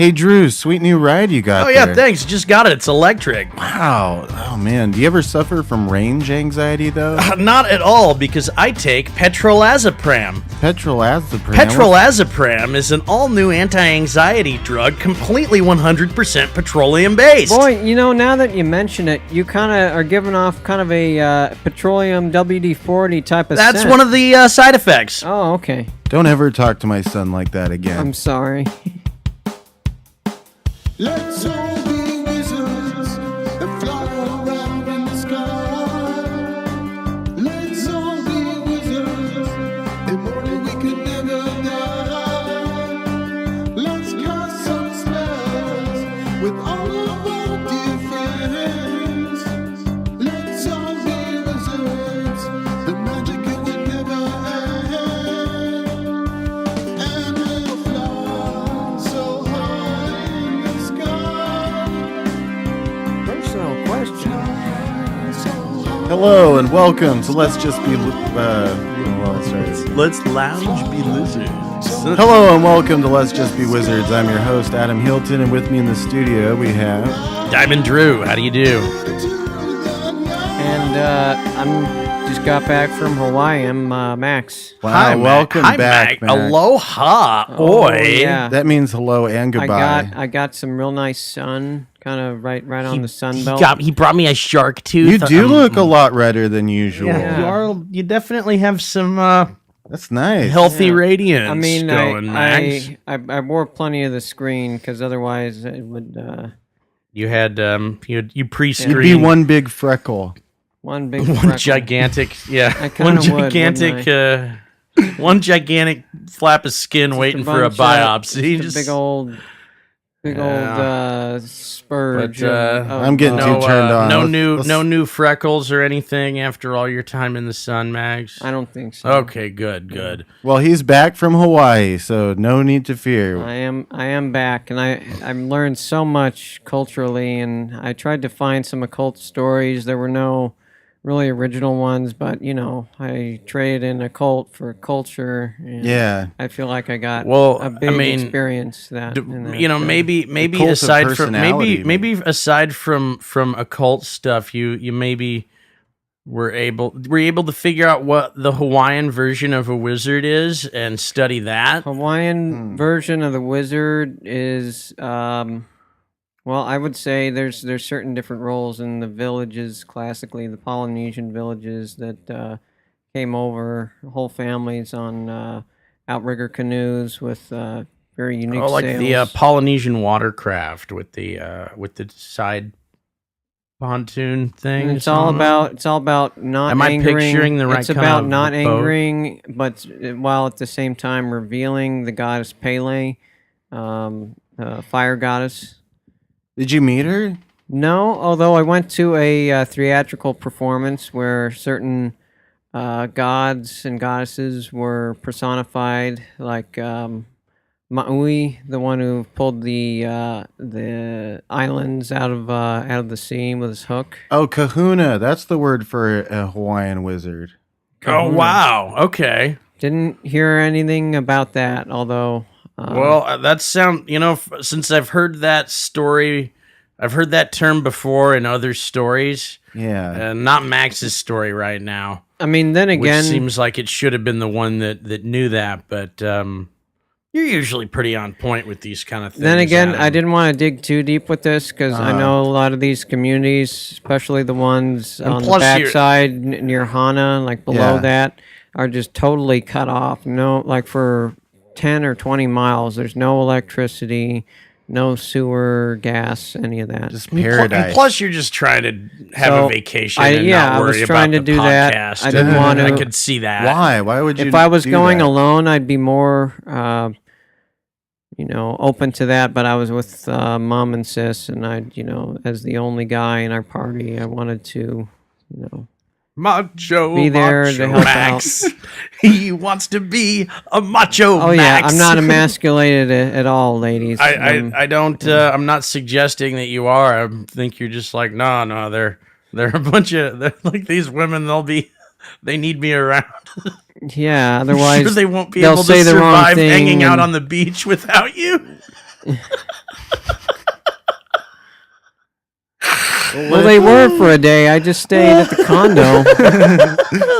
Hey, Drew, sweet new ride you got Oh, yeah, there. thanks. Just got it. It's electric. Wow. Oh, man. Do you ever suffer from range anxiety, though? Not at all, because I take petrolazepam. Petrolazepam? Petrolazepam is an all-new anti-anxiety drug, completely 100% petroleum-based. Boy, you know, now that you mention it, you kind of are giving off kind of a petroleum WD-40 type of That's scent. one of the side effects. Oh, okay. Don't ever talk to my son like that again. I'm sorry. Let's all be wizards and fly around in the sky. Let's all be wizards, immortal, we could never die. Let's cast some spells with all of our dear friends. Let's all be wizards, the magic it would never end. And we'll fly so high in the sky. Personal question. Hello, and welcome to Let's Just Be... well, sorry. Let's lounge, be lizards. Hello, and welcome to Let's Just Be Wizards. I'm your host, Adam Hilton, and with me in the studio, we have... Diamond Drew, how do you do? And I'm just got back from Hawaii. I'm Max. Wow, Hi, Mac. welcome Hi, back, Mac. Mac. Aloha, Oh, boy. yeah. That means hello and goodbye. I got some real nice sun, kind of right on the sun belt. He brought me a shark tooth. You do look a lot redder than usual. Yeah, you definitely have some That's nice. healthy Yeah. radiance I mean, going, Max. I wore plenty of the screen because otherwise it would You had you pre-screened You'd be one big freckle. one big one freckle. gigantic I kinda would, wouldn't one gigantic flap of skin Just waiting a for a bunch of- biopsy. just a big old spurge. But, I'm getting too turned on. No new freckles or anything after all your time in the sun, Max. I don't think so. Okay, good. Well, he's back from Hawaii, so no need to fear. I am back, and I've learned so much culturally, and I tried to find some occult stories. There were no really original ones, but you know, I traded in occult for culture. And Yeah. I feel like I got Well, a I big mean, experience that. in that, You know, maybe cult of aside from personality, maybe aside from occult stuff, you maybe were able to figure out what the Hawaiian version of a wizard is and study that. Hawaiian version of the wizard is well, I would say there's certain different roles in the villages classically, the Polynesian villages that came over, whole families on outrigger canoes with very unique Oh, like sails. the Polynesian watercraft with the side pontoon thing. And it's all about not Am I angering. picturing the right It's kind about of not boat? angering, but while at the same time revealing the goddess Pele, fire goddess. Did you meet her? No, although I went to a theatrical performance where certain gods and goddesses were personified, like Maui, the one who pulled the islands out of the sea with his hook. Oh, kahuna. That's the word for a Hawaiian wizard. Oh wow. Okay. Didn't hear anything about that, although. Well, that sound, since I've heard that story, I've heard that term before in other stories, Yeah. not Max's story right now, I mean, then again, which seems like it should have been the one that knew that, but you're usually pretty on point with these kind of things. then again, Adam. I didn't want to dig too deep with this because I know a lot of these communities, especially the ones on the plus you're- backside near Hana, like below Yeah. that, are just totally cut off. No, like for 10 or 20 miles, there's no electricity, no sewer, gas, any of that. Just And paradise. plus, you're just trying to have So, a vacation I and not worry was trying about to the do that. podcast. I didn't want to. I could see that. Why? Why would you If I was do going that? alone, I'd be more, open to that. But I was with mom and sis, and as the only guy in our party, I wanted to, Macho, Be there to macho help Max. He wants to be a macho Oh Max. yeah, I'm not emasculated at all, ladies. I don't. I'm not suggesting that you are. I think you're just like no. They're a bunch of they're like these women. They need me around. Yeah, otherwise Sure they won't be they'll able say to the wrong survive thing hanging out and- on the beach without you. Well, they were for a day. I just stayed at the condo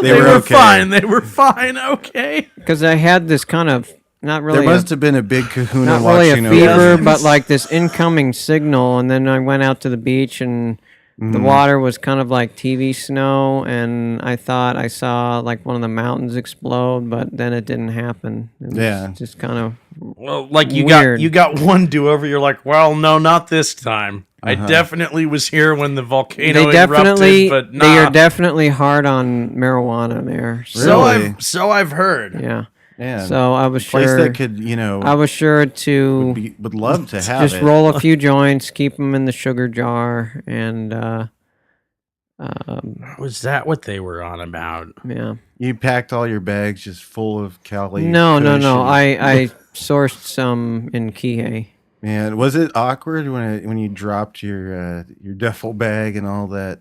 They were okay. fine. They were fine. Okay. because I had this kind of not really There must have been a big kahuna not really a watching fever, over. but like this incoming signal. And then I went out to the beach, and the water was kind of like TV snow. And I thought I saw like one of the mountains explode, but then it didn't happen. It was Yeah. just kind of Well, like Weird. you got one do over. You're like, well, no, not this time. I definitely was here when the volcano they definitely erupted, but they nah. are definitely hard on marijuana there. Really? So I've heard. Yeah. Man, So I was place sure that could, I was sure to would love to have just it. roll a few joints, keep them in the sugar jar, and Was that what they were on about? yeah. You packed all your bags just full of Cali. No. Kush and- I sourced some in Kihei. Man, was it awkward when you dropped your duffel bag and all that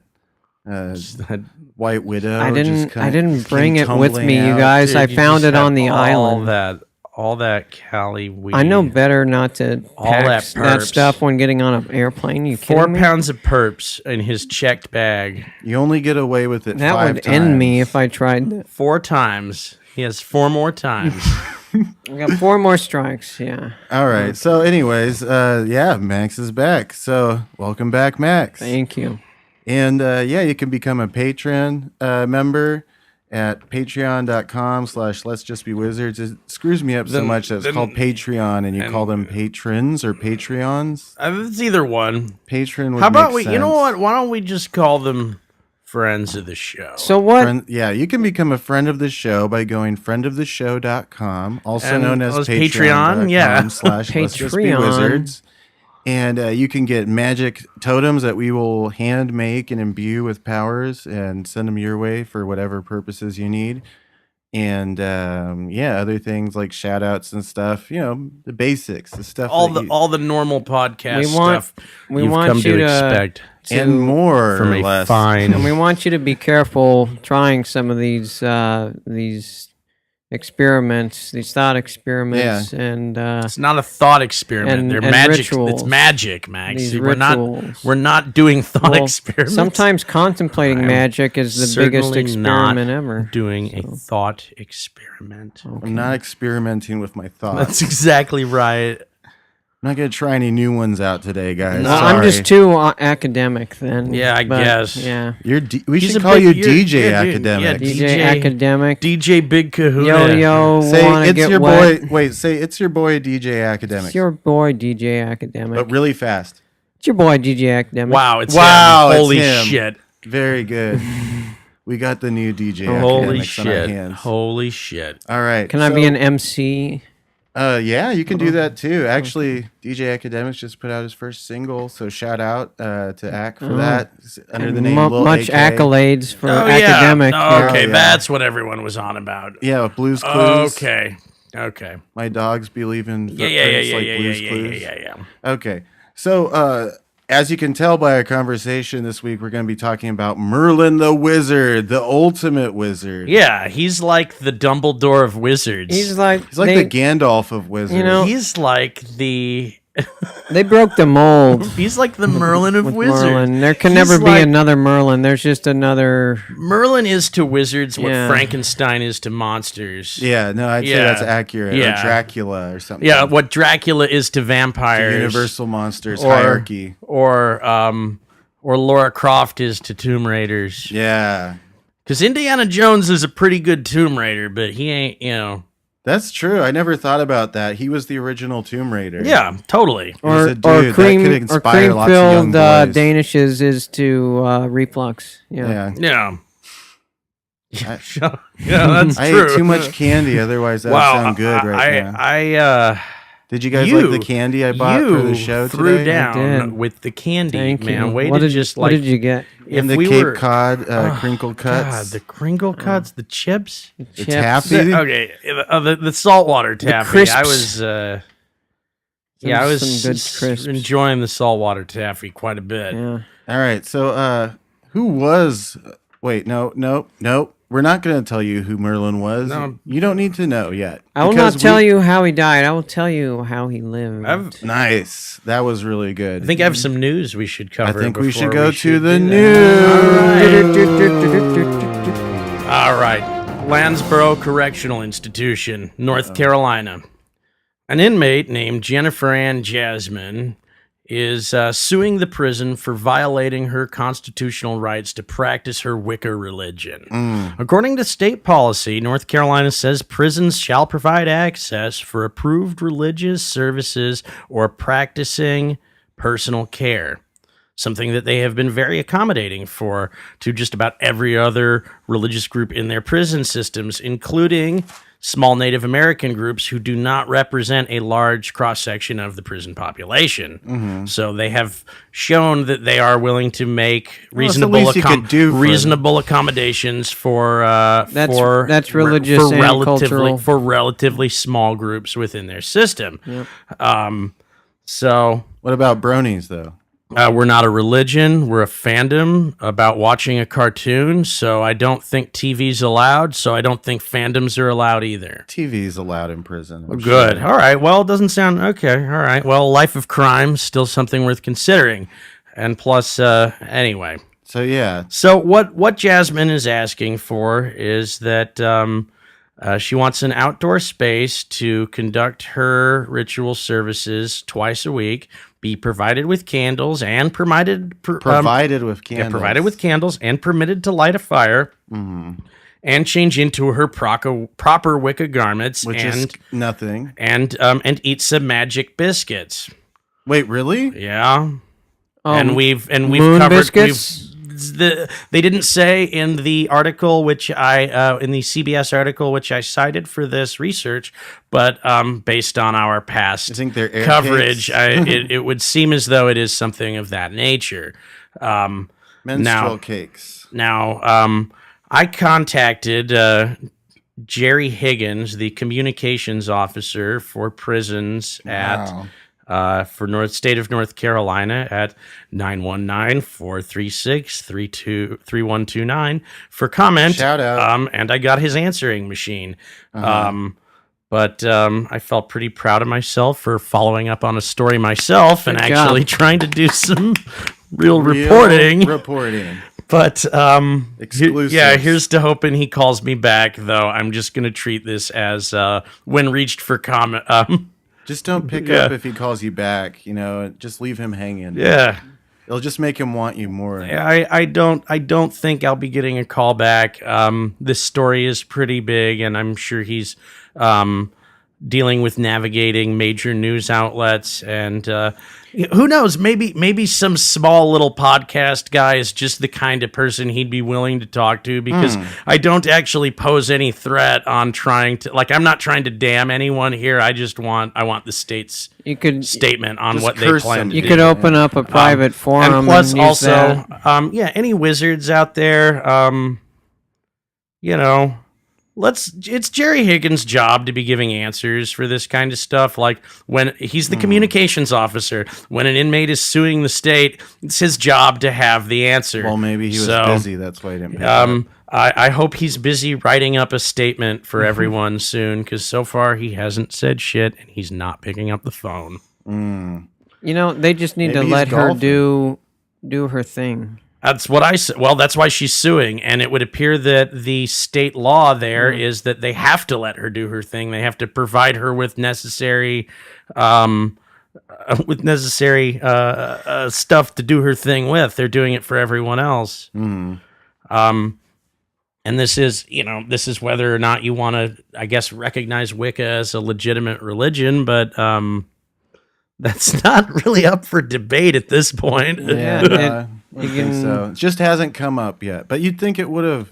White Widow? I just didn't came bring it with tumbling me, you out? guys. I Dude, you found just it on had the island. All that Cali weed. I know better not to All pack that that perps. stuff when getting on an airplane. You 4 kidding me? pounds of perps in his checked bag. You only get away with it That 5 would times. end me if I tried that. 4 times. He has 4 more times. I got 4 more strikes. Yeah. All right. So, anyways, yeah, Max is back. So, welcome back, Max. Thank you. And yeah, you can become a Patreon member at patreon.com/Let's Just Be Wizards. It screws me up so much that it's called Patreon and you call them patrons or Patreons. It's either one. Patron would How about make we? You know sense. what? Why don't we just call them friends of the show? So what? Yeah, you can become a friend of the show by going friendoftheshow.com, also And known as as Patreon, yeah. patreon.com/Let's Just Be Wizards. And you can get magic totems that we will hand make and imbue with powers and send them your way for whatever purposes you need. And yeah, other things like shout outs and stuff, you know, the basics, the stuff all the normal podcast We want- stuff we you've want come you to to- expect and more from or a less. fine. And we want you to be careful trying some of these experiments, these thought experiments, and It's not a thought experiment. And- They're and magic. rituals. It's magic, Max. These See, rituals. we're not doing thought well, experiments. sometimes contemplating I'm magic is the biggest certainly experiment not ever. doing a thought experiment. I'm not experimenting with my thoughts. That's exactly right. I'm not going to try any new ones out today, guys. Well, Sorry. I'm just too academic then. Yeah, I but, guess. Yeah. We He's should a call big- you you're- DJ yeah, dude, Academic. yeah, DJ academic. DJ Big Kahuna. Yo, Say wanna it's get your wet? boy. Wait, say it's your boy DJ Academic. It's your boy DJ Academic. but really fast. It's your boy DJ Academic. Wow, it's Wow, him. it's Holy him. shit. Very good. We got the new DJ Holy Academics on our shit. hands. Holy shit. All right. Can I be an MC? Yeah, you can do that too. Actually, DJ Academics just put out his first single, so shout out to Ack for that. It's under the name Lil Much AK. accolades for Oh, Academic. Yeah. Oh, okay, Yeah. that's what everyone was on about. Yeah, with Blues Clues. Okay. Okay. My dogs believe in Yeah, footprints yeah, like yeah, Blues yeah, Clues. yeah. Okay. So, as you can tell by our conversation this week, we're going to be talking about Merlin the Wizard, the ultimate wizard. Yeah, he's like the Dumbledore of wizards. He's like, He's like the Gandalf of wizards. You know- He's like the they broke the mold he's like the Merlin of with wizards. Merlin. There can He's never be like- another Merlin. There's just another. Merlin is to wizards what Yeah. Frankenstein is to monsters. Yeah, no, I'd say Yeah. that's accurate. Yeah. Or Dracula or something. Yeah, what Dracula is to vampires. Universal monsters Or- hierarchy. Or Laura Croft is to Tomb Raiders. Yeah. Because Indiana Jones is a pretty good Tomb Raider, but he ain't, you know. That's true. I never thought about that. He was the original Tomb Raider. Yeah, totally. Or Or, a dude or that cream could or inspire cream lots of young filled boys. Danishes is to reflux. Yeah. Yeah. Yeah. Yeah, that's I true. ate too much candy, otherwise that Wow, would sound good right now. I Did you guys you- like the candy I bought for the show threw today? down did. with the candy, Thank man. you. Way What to did, just what like did you get? if And the we Cape were, Cod crinkle cuts. God, the crinkle cuts, the chips. the Chips. taffy. Okay, the saltwater taffy. crisps. I was yeah, I There's was some good crisps. enjoying the saltwater taffy quite a bit. Yeah. All right. So who was? Wait, no. we're not going to tell you who Merlin was. No. You don't need to know yet. I will not tell you how he died. I will tell you how he lived. Nice. That was really good. I think I have some news we should I cover. think we should before go to do the that. news. All right. Lansboro Correctional Institution, North Carolina. An inmate named Jennifer Ann Jasmine is suing the prison for violating her constitutional rights to practice her Wicca religion. According to state policy, North Carolina says prisons shall provide access for approved religious services or practicing personal care, something that they have been very accommodating for to just about every other religious group in their prison systems, including small Native American groups who do not represent a large cross-section of the prison population. So they have shown that they are willing to make reasonable accommodations for That's religious for and relatively cultural. for relatively small groups within their system. So What about bronies, though? we're not a religion. We're a fandom about watching a cartoon. So I don't think TV's allowed. So I don't think fandoms are allowed either. TV's allowed in prison. I'm Good. sure. All right. Well, it doesn't sound okay. All right. Well, life of crime still something worth considering. And plus, anyway. So, yeah. So what Jasmine is asking for is that she wants an outdoor space to conduct her ritual services twice a week, be provided with candles and Provided with candles. provided with candles and permitted to light a fire, and change into her proper Wicca garments, Which is nothing. and eat some magic biscuits. Wait, really? Yeah. And we've moon covered biscuits? they didn't say in the article which I in the CBS article which I cited for this research, but based on our past I think they're air coverage, cakes. it would seem as though it is something of that nature. Menstrual cakes. Now, I contacted Jerry Higgins, the communications officer for prisons Wow. for state of North Carolina at 919-436-3129 for comment. Shout out. And I got his answering machine. But I felt pretty proud of myself for following up on a story myself and Good actually job. trying to do some real Real reporting. Reporting. But Exclusives. yeah, here's to hoping he calls me back. Though I'm just gonna treat this as when reached for comment. Just don't pick Yeah. up if he calls you back. Just leave him hanging. Yeah, It'll just make him want you more. I don't think I'll be getting a call back. This story is pretty big, and I'm sure he's dealing with navigating major news outlets, and who knows, maybe some small little podcast guy is just the kind of person he'd be willing to talk to, because I don't actually pose any threat on trying to, I'm not trying to damn anyone here. I want the state's You could statement on Just what they curse plan them. to you do. could open up a private forum And plus, use also, that. any wizards out there, it's Jerry Higgins' job to be giving answers for this kind of stuff. Like, when he's the communications officer, when an inmate is suing the state, it's his job to have the answer. Well, maybe he was So, busy. That's why he didn't pick up. I hope he's busy writing up a statement for everyone soon, because so far he hasn't said shit and he's not picking up the phone. They just need to Maybe he's let her golfing. do her thing. That's what I said. Well, that's why she's suing, and it would appear that the state law there is that they have to let her do her thing. They have to provide her with necessary, stuff to do her thing with. They're doing it for everyone else. And this is whether or not you want to, I guess, recognize Wicca as a legitimate religion, but that's not really up for debate at this point. Yeah, I think so. It just hasn't come up yet. But you'd think it would have.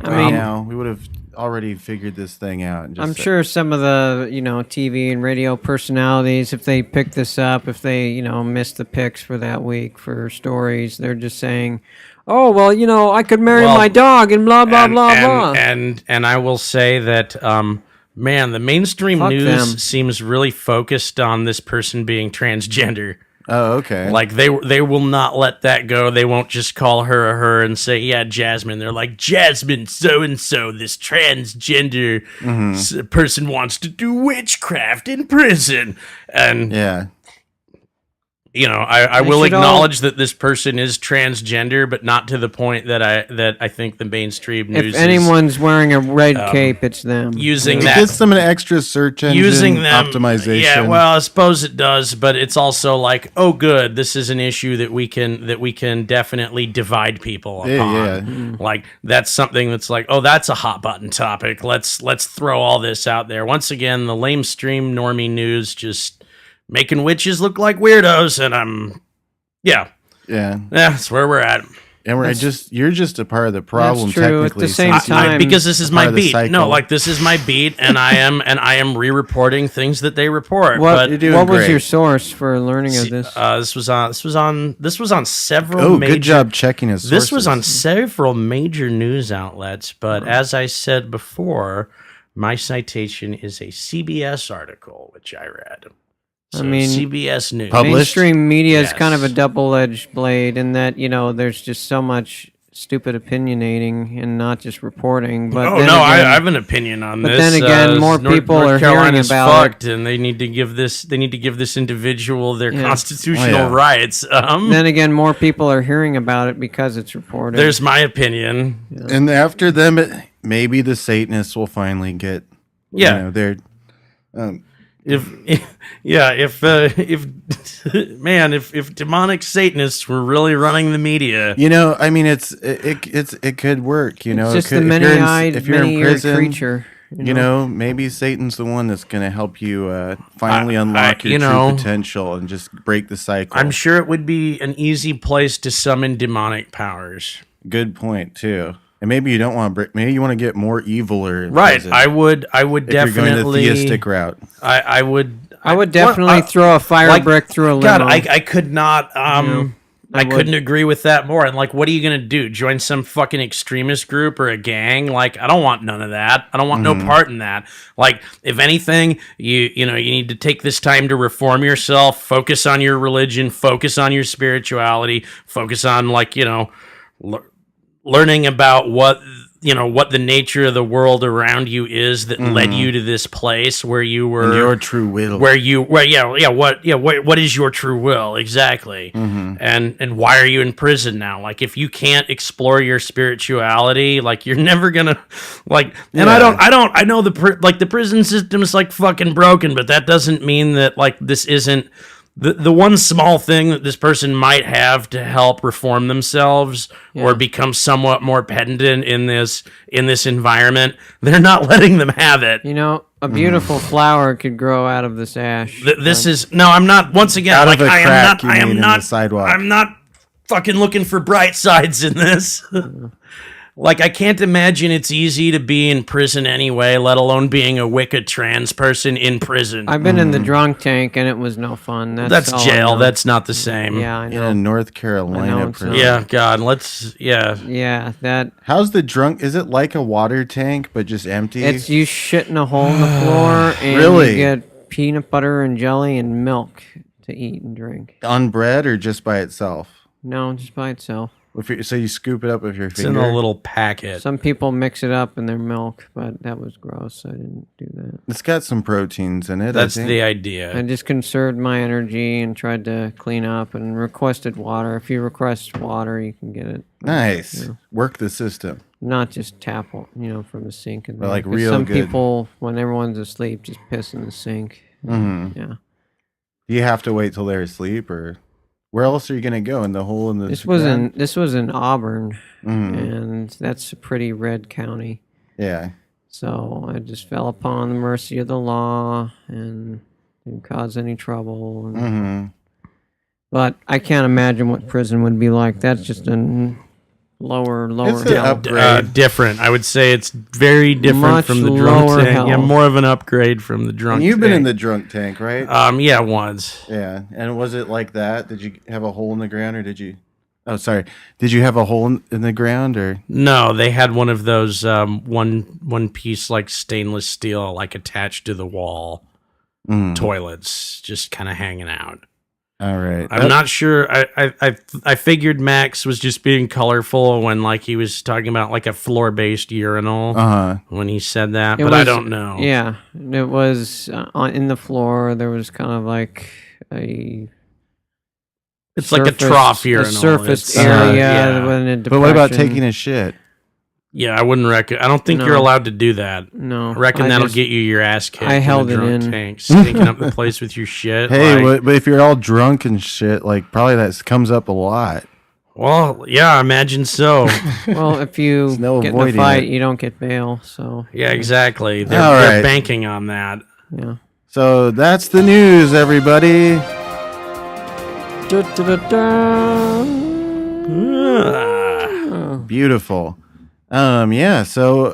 Now we would have already figured this thing out. And just I'm sure some of the TV and radio personalities, if they pick this up, if they missed the picks for that week for stories, they're just saying, "Oh well, I could marry my dog and blah blah blah." And I will say that man, the mainstream Fuck news them. seems really focused on this person being transgender. Oh, okay. Like they will not let that go. They won't just call her a her and say, "Yeah, Jasmine." They're like, "Jasmine, so and so, this transgender person wants to do witchcraft in prison." And yeah. you know, I They will should all- acknowledge that this person is transgender, but not to the point that I think the mainstream news If anyone's wearing a red cape, it's them. is using It that. gets them an extra search engine Using them optimization. Yeah, well, I suppose it does, but it's also like, oh, good, this is an issue that we can definitely divide people upon. Yeah. Like that's something that's like, oh, that's a hot button topic. Let's throw all this out there. Once again, the lamestream normie news just making witches look like weirdos, and Yeah. that's where we're at. And you're just a part of the problem, true. At the technically. same since time- you're Because this is part my of the beat. No, cycle. like this is my beat, and I am re-reporting things that they report. What, you're doing what was great. your source for learning of this? This was on several. Oh, major, good job checking his sources. This was on several major news outlets, but as I said before, my citation is a CBS article which I read. So I mean, CBS News. Published? Mainstream media is kind of a Yes. double-edged blade in that, you know, there's just so much stupid opinionating and not just reporting. But Oh then no, I again- have an opinion on but this. then again, more people are hearing Carolina's about fucked, and they need to give this individual their Yeah. constitutional Oh, yeah. rights. Then again, more people are hearing about it because it's reported. There's my opinion. And after them, maybe the Satanists will finally get. Yeah. You know, they're. If demonic Satanists were really running the media, You know, I mean, it could work. You know, it's just it could, the if you're in- many-eyed, if you're in many-eared prison, creature. You know, maybe Satan's the one that's going to help you finally unlock your you true know, potential and just break the cycle. I'm sure it would be an easy place to summon demonic powers. Good point too. And maybe you don't want to break. Maybe you want to get more evil Right. I would if you're definitely. going the theistic route. I would. I would definitely throw a fire like, brick through a limo. God, I could not. I would. couldn't agree with that more. And like, what are you gonna do? Join some fucking extremist group or a gang? Like, I don't want none of that. I don't want no part in that. Like, if anything, you need to take this time to reform yourself. Focus on your religion. Focus on your spirituality. Focus on learning about what the nature of the world around you is that led you to this place where you were And your true will. what is your true will exactly, and why are you in prison now? Like, if you can't explore your spirituality, like, you're never gonna like. And Yeah. I know the prison system is like fucking broken, but that doesn't mean that like this isn't the one small thing that this person might have to help reform themselves or become somewhat more pendant in this environment. They're not letting them have it. You know, a beautiful flower could grow out of this ash. This is no. I'm not. Once again, Out like of a I am crack, not. you I mean, am in not. the sidewalk. I'm not fucking looking for bright sides in this. Like, I can't imagine it's easy to be in prison anyway, let alone being a Wicca trans person in prison. I've been in the drunk tank and it was no fun. That's all I jail. know. That's not the same. Yeah, I in know. a North I Carolina know, it's prison. Yeah. God. Yeah. Yeah, that How's the drunk? Is it like a water tank but just empty? it's you shit in a hole in the floor and Really? you get peanut butter and jelly and milk to eat and drink. on bread or just by itself? No, just by itself. So you scoop it up with your It's in finger. a little packet. Some people mix it up in their milk, but that was gross. I didn't do that. It's got some proteins in it. That's I think. the I idea. just conserved my energy and tried to clean up and requested water. If you request water, you can get it. Nice. Work the system. Not just tap, from the sink. And But, like, 'cause real some good. people, when everyone's asleep, just piss in the sink. Mm-hmm. Yeah. Do you have to wait till they're asleep, or where else are you gonna go in the hole in the? This was ground? in Auburn, Mhm. and that's a pretty red county. Yeah. So I just fell upon the mercy of the law and didn't cause any trouble. And, Mm-hmm. But I can't imagine what prison would be like. That's just a lower It's an hell. upgrade. Different. I would say it's very different Much from the drunk lower tank. Yeah, health. more of an upgrade from the drunk. And you've been in tank. the drunk tank, right? Yeah, once. Yeah. And was it like that? Did you have a hole in the ground, or did you? Oh, sorry. Did you have a hole in the ground, or? No, they had one of those one piece like stainless steel like attached to the wall Mm. toilets, just kind of hanging out. All right. I'm not sure. I figured Max was just being colorful when like he was talking about like a floor-based urinal when he said that, but I don't know. Yeah, it was in the floor. There was kind of like a. It's like a trough urinal. A surfaced It's, area. With a But what about depression. taking a shit? Yeah, I wouldn't I don't think No. you're allowed to do that. No, I reckon I that'll just- get you your ass kicked. I held in a it drunk in. tank, stinking up the place with your shit. Hey, like- but if you're all drunk and shit, like probably that comes up a lot. well, yeah, I imagine so. Well, if you There's no get in a avoiding fight, it. you don't get bail. So Yeah, exactly. They're, All they're right. banking on that. yeah. So that's the news, everybody. Beautiful. Yeah. So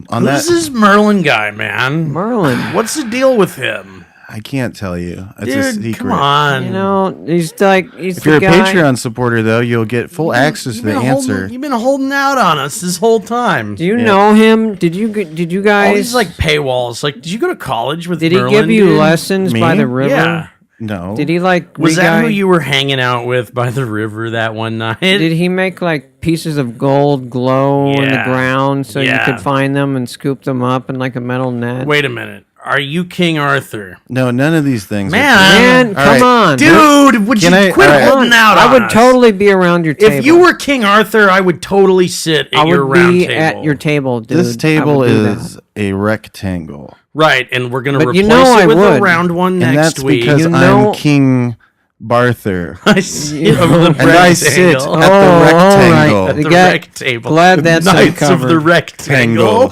on Who's that, this Merlin guy, man? Merlin. What's the deal with him? I can't tell you. It's a Dude, secret. come on. You know, he's If the you're a guy. Patreon supporter, though, you'll get full access to the answer. You've been holding out on us this whole time. Do you know him? Did you All guys? these like paywalls. Like, did you go to college with did he Merlin, give you dude? lessons Me? by the river? Yeah. No. Did he like? Was that who re-guide- you were hanging out with by the river that one night? Did he make like pieces of gold glow in the Yeah. ground so you Yeah. could find them and scoop them up in like a metal net? Wait a minute. Are you King Arthur? No, none of these things. are Man. true. Man, All come right. on, Dude, would you Can I- quit all right. holding out I on would us? totally be around your table. If you were King Arthur, I would totally sit at I your would round be table. at your table, dude. This I table would do is that. a rectangle. Right, and we're going to But replace you know it I with a would. round one And next that's week. because You know- I'm King Barthur. I sit on the And I sit rectangle. at the all rectangle. right. The Got- rectangle. glad that's Knights of the uncovered. rectangle.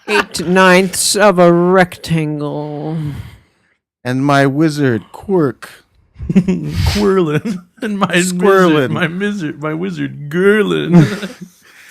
8/9 of a rectangle. And my wizard, Quirk. Quirlin. And my Squirlin. my wizard Gerlin.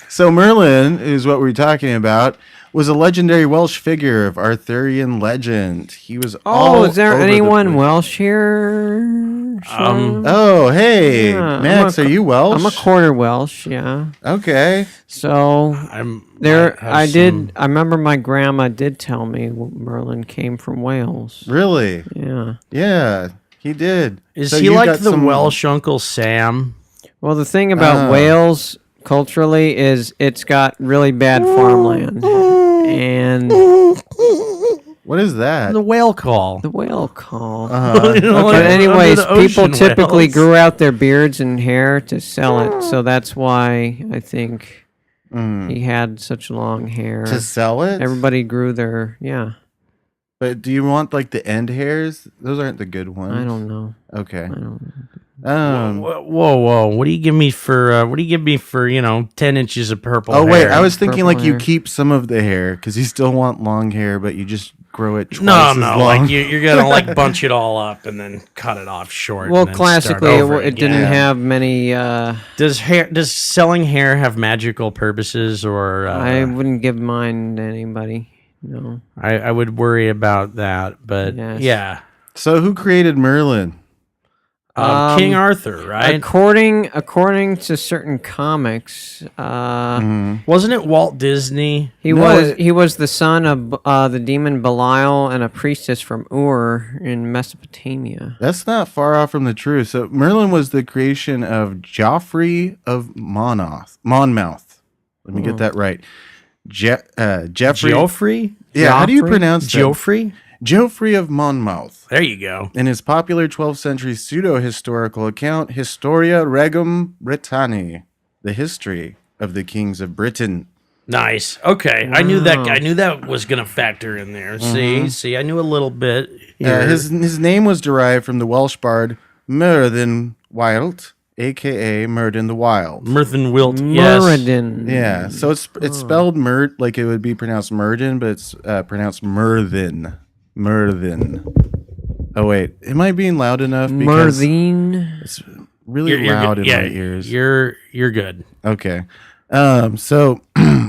So Merlin is what we're talking about. Was a legendary Welsh figure of Arthurian legend. He was all Is there over the anyone place. Welsh here? Oh, hey, Yeah, Max, are you Welsh? I'm a quarter Welsh, yeah. Okay. So I'm there, might have some- I remember my grandma did tell me Merlin came from Wales. Really? Yeah. Yeah, he did. Is So he you like got the some- Welsh Uncle Sam? Well, the thing about Ah. Wales culturally is it's got really bad farmland, and What is that? The whale call. the whale call. You know, like But under anyways, the people ocean typically whales. grew out their beards and hair to sell it, so that's why I think he had such long hair. To sell it? Everybody grew their But do you want like the end hairs? Those aren't the good ones. I don't know. Okay. I don't know. Whoa! What do you give me for? 10 inches of purple? Oh wait, hair? I was thinking Purple like you hair. keep some of the hair because you still want long hair, but you just grow it twice No, as long. like you're gonna like bunch it all up and then cut it off short. Well, and then start classically, over it didn't again. have many. Does selling hair have magical purposes, or I wouldn't give mine to anybody. No. I would worry about that, but Yes. yeah, So who created Merlin? King Arthur, right? According to certain comics, Wasn't it Walt Disney? he No, was the son of the demon Belial and a priestess from Ur in Mesopotamia. That's not far off from the truth. So Merlin was the creation of Joffrey of Monmouth. Let me get that right. Jeffrey. Geoffrey? Yeah, how do you Joffrey? pronounce that? Geoffrey? Geoffrey of Monmouth. There you go. In his popular 12th century pseudo-historical account, Historia Regum Britanniae, the history of the kings of Britain. Nice. Okay, I knew that was gonna factor in there. See, I knew a little bit. Here. His name was derived from the Welsh bard Merlin Wild, a.k.a. Merlin the Wild. Merthin Wilt. Yes. Muradin. Yeah, so it's spelled like it would be pronounced Murden, but it's pronounced Merthin. Merthin. Oh wait, am I being loud enough? Because Merlin. it's really loud in my ears. You're good. Okay. So,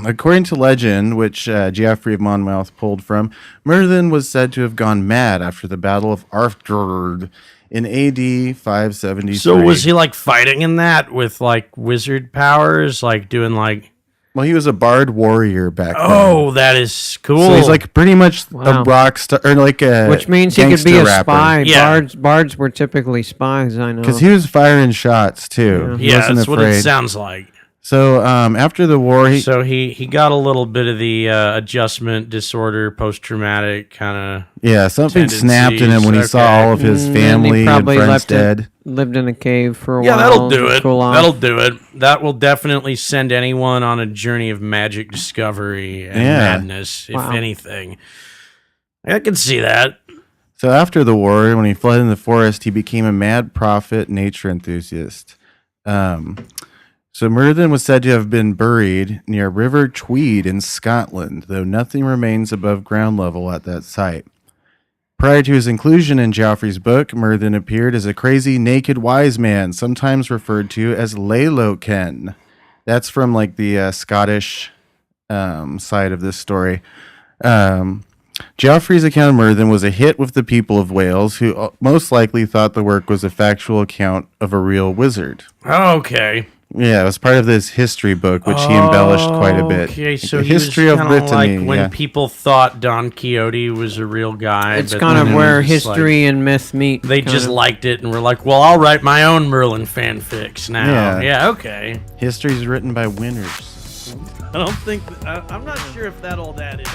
according to legend, which Geoffrey of Monmouth pulled from, Merlin was said to have gone mad after the Battle of Arthur in AD 573. So was he like fighting in that with like wizard powers, like doing like Well, he was a bard warrior back then. Oh, that is cool. So he's like pretty much Wow. a rock star, or like a Which means he could be gangster a rapper. spy. Yeah. Bards were typically spies, I know. Because he was firing shots too. He yeah, wasn't that's what afraid. it sounds like. So after the war, So he got a little bit of the adjustment disorder, post-traumatic kind something snapped in him when he saw Okay. all of his And family he and probably friends dead. lived in a cave for a of... Yeah, while. that'll do to it. cool off. That'll do it. That will definitely send anyone on a journey of magic discovery and Yeah. madness, if Wow. anything. I can see that. So after the war, when he fled in the forest, he became a mad prophet, nature enthusiast. So Merlin was said to have been buried near River Tweed in Scotland, though nothing remains above ground level at that site. Prior to his inclusion in Joffrey's book, Merlin appeared as a crazy naked wise man, sometimes referred to as Lailoken. That's from like the Scottish side of this story. Joffrey's account of Merlin was a hit with the people of Wales, who most likely thought the work was a factual account of a real wizard. Okay. Yeah, it was part of this history book, which he embellished quite a bit. Okay, so the he was history of kinda Brittany. like when yeah. people thought Don Quixote was a real guy. It's but kind then of it where was just history and myth meet. They kind just of. liked it and were like, well, I'll write my own Merlin fanfics now. Yeah. Yeah, okay. History's written by winners. I don't think... I'm not sure if that all that is...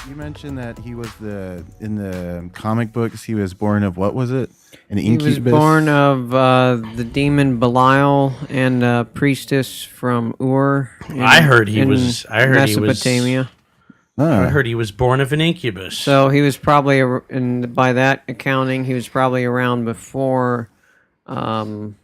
You mentioned that he was in the comic books. He was born of what was it? An He incubus. was born of the demon Belial and a priestess from Ur. I heard he in was... I heard he was... Mesopotamia. Oh. I heard he was born of an incubus. So he was probably, and by that accounting, he was probably around before Camelot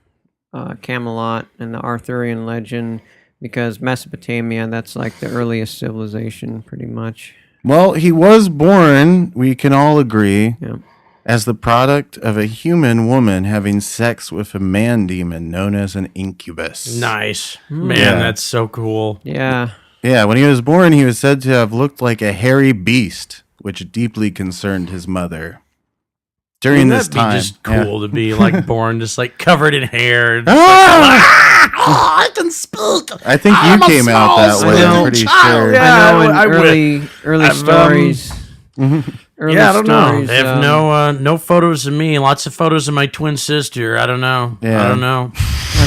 and the Arthurian legend, because Mesopotamia, that's like the earliest civilization, pretty much. Well, he was born, we can all agree, Yeah. as the product of a human woman having sex with a man demon known as an incubus. Nice. Man, Yeah. that's so cool. Yeah. Yeah, when he was born, he was said to have looked like a hairy beast, which deeply concerned his mother. During Wouldn't this that be time, just cool to be like born just like covered in hair? Ah! I can speak. I think you came out that way. I'm pretty sure. Yeah. I know in I would- early I've, stories. Early Yeah, I don't know. stories, They have no photos of me. Lots of photos of my twin sister. I don't know. Yeah. I don't know.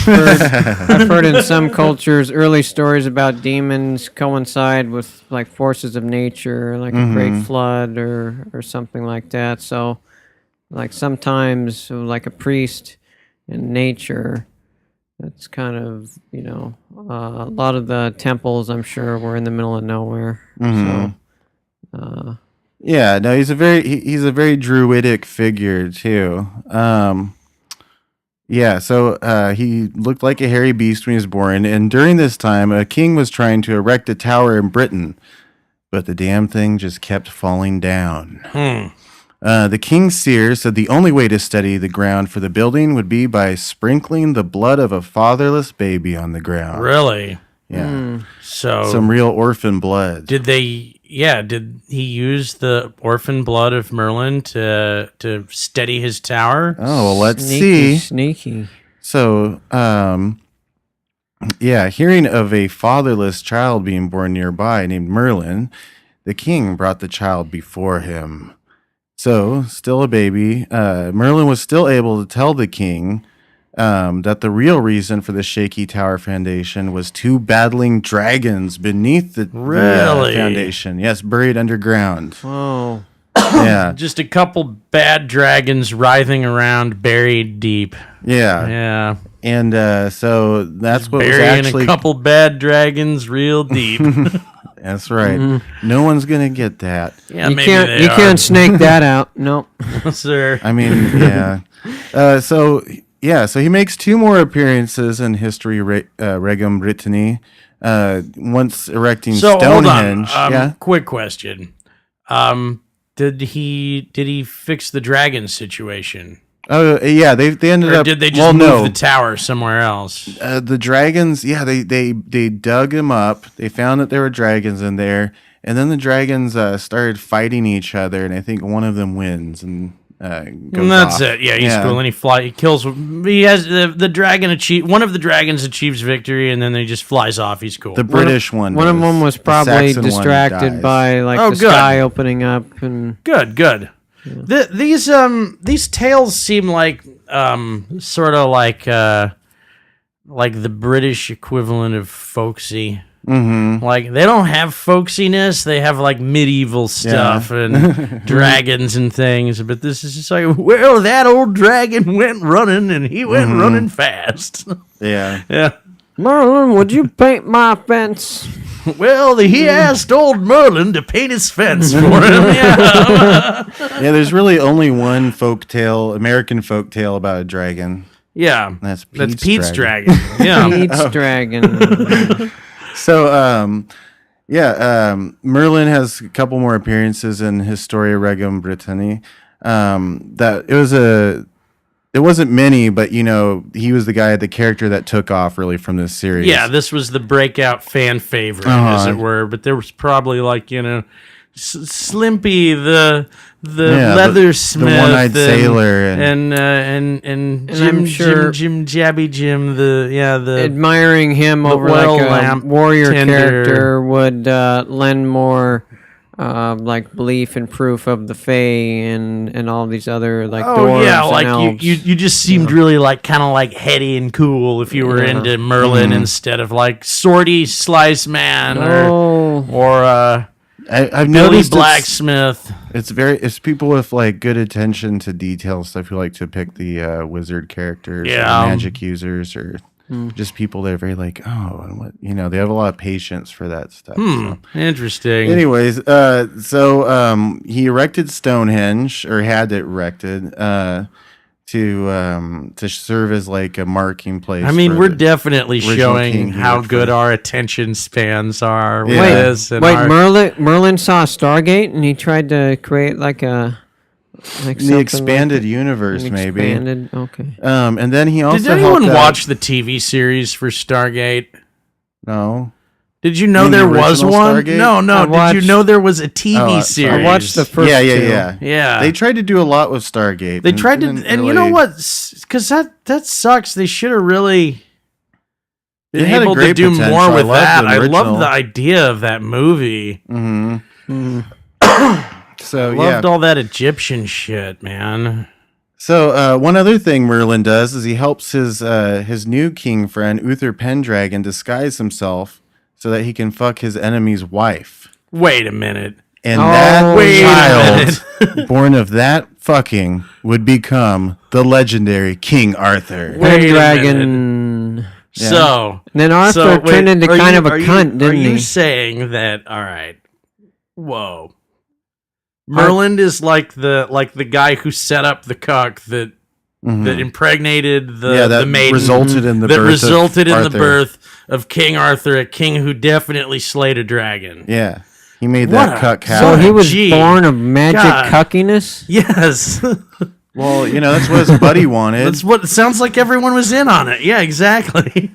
I've heard in some cultures early stories about demons coincide with like forces of nature, like a great flood or something like that. So, like sometimes, like a priest in nature, that's kind of a lot of the temples I'm sure were in the middle of nowhere. So, Yeah, no, he's a very druidic figure too. Yeah, so he looked like a hairy beast when he was born, and during this time, a king was trying to erect a tower in Britain, but the damn thing just kept falling down. The king's seer said the only way to steady the ground for the building would be by sprinkling the blood of a fatherless baby on the ground. Really? Yeah, So some real orphan blood. did they? Yeah. Did he use the orphan blood of Merlin to steady his tower? Oh, well, let's sneaky, see. sneaky. So, yeah, hearing of a fatherless child being born nearby named Merlin, the king brought the child before him. So, still a baby, Merlin was still able to tell the king that the real reason for the shaky tower foundation was two battling dragons beneath the Really? foundation. Yes, buried underground. Oh, Yeah, Just a couple bad dragons writhing around, buried deep. yeah. Yeah, And so that's what was burying actually... a couple bad dragons real deep. That's right. No one's gonna get that. Yeah, you maybe can't they you are. can't snake that out. Nope. Sir. I mean, yeah. So he makes two more appearances in History Regum Brittany. once erecting So Stonehenge. hold on. Yeah. Quick question. Did he fix the dragon situation? Oh yeah, they ended Or up. did they just well, move no. the tower somewhere else? The dragons, yeah, they dug him up. They found that there were dragons in there, and then the dragons started fighting each other, and I think one of them wins and goes And that's off. it. Yeah, he's cool. And he kills. He has the dragon achieve. One of the dragons achieves victory, and then he just flies off. He's cool. The British one. One of them was The probably Saxon one distracted dies. by like Oh, the good. sky opening up and Good. These tales seem like sort of like the British equivalent of folksy. Mm-hmm. Like they don't have folksiness; they have like medieval stuff and dragons and things. But this is just like, well, that old dragon went running, and he went running fast. Yeah. Yeah. Merlin, would you paint my fence? Well, he asked old Merlin to paint his fence for him. Yeah. Yeah, there's really only one American folk tale about a dragon. Yeah. That's Pete's Pete's dragon. Yeah. Pete's dragon. So, Merlin has a couple more appearances in Historia Regum Britanniae. It wasn't many, but he was the character that took off really from this series. Yeah, this was the breakout fan favorite, as it were. But there was probably Slimpy, the leathersmith, the one-eyed sailor, and Jim, I'm sure Jim Jabby Jim, the admiring him over oil like a lamp warrior tender. character would lend more like belief and proof of the Fae and all these other like dwarves yeah, and like elves. you just seemed really kind of heady and cool if you were into Merlin instead of Swordy Slice Man or I've Billy noticed Blacksmith. it's people with good attention to detail stuff who like to pick the wizard characters, or Yeah. magic users, or just people that are very they have a lot of patience for that stuff. So. Interesting. Anyways, he erected Stonehenge, or had it erected, to serve as a marking place. I mean, for we're the definitely original showing king he how worked good for. our attention spans are with Yeah. this. And Wait, our, Merlin saw Stargate and he tried to create the expanded universe, maybe. Expanded, okay. And then he also did anyone helped out- watch the TV series for Stargate? No. Did you know mean the there was original one? Stargate? No. I Did watched- you know there was a TV I series? I watched the first Yeah. two. Yeah. They tried to do a lot with Stargate. They tried to, didn't and you know really- what? Because that sucks. They should have really been It had a able to great do potential. more with I loved that. the I love original. the idea of that movie. So Loved all that Egyptian shit, man. So one other thing Merlin does is he helps his new king friend Uther Pendragon disguise himself so that he can fuck his enemy's wife. Wait a minute. And Oh, that wait a child born of that fucking would become the legendary King Arthur. Wait a Pendragon. So And then Arthur wait, turned into are kind you- of a are you- cunt, didn't Are you he? saying that? All right. Whoa. Merlin is like the guy who set up the cuck that impregnated the maiden resulted in the that birth resulted of in the Arthur. birth of King Arthur, a king who definitely slayed a dragon. Yeah, he made What that a- cuck So happen. he was Gee. born of magic God. cuckiness? Yes. Well, that's what his buddy wanted. That's what it sounds like. Everyone was in on it. Yeah, exactly.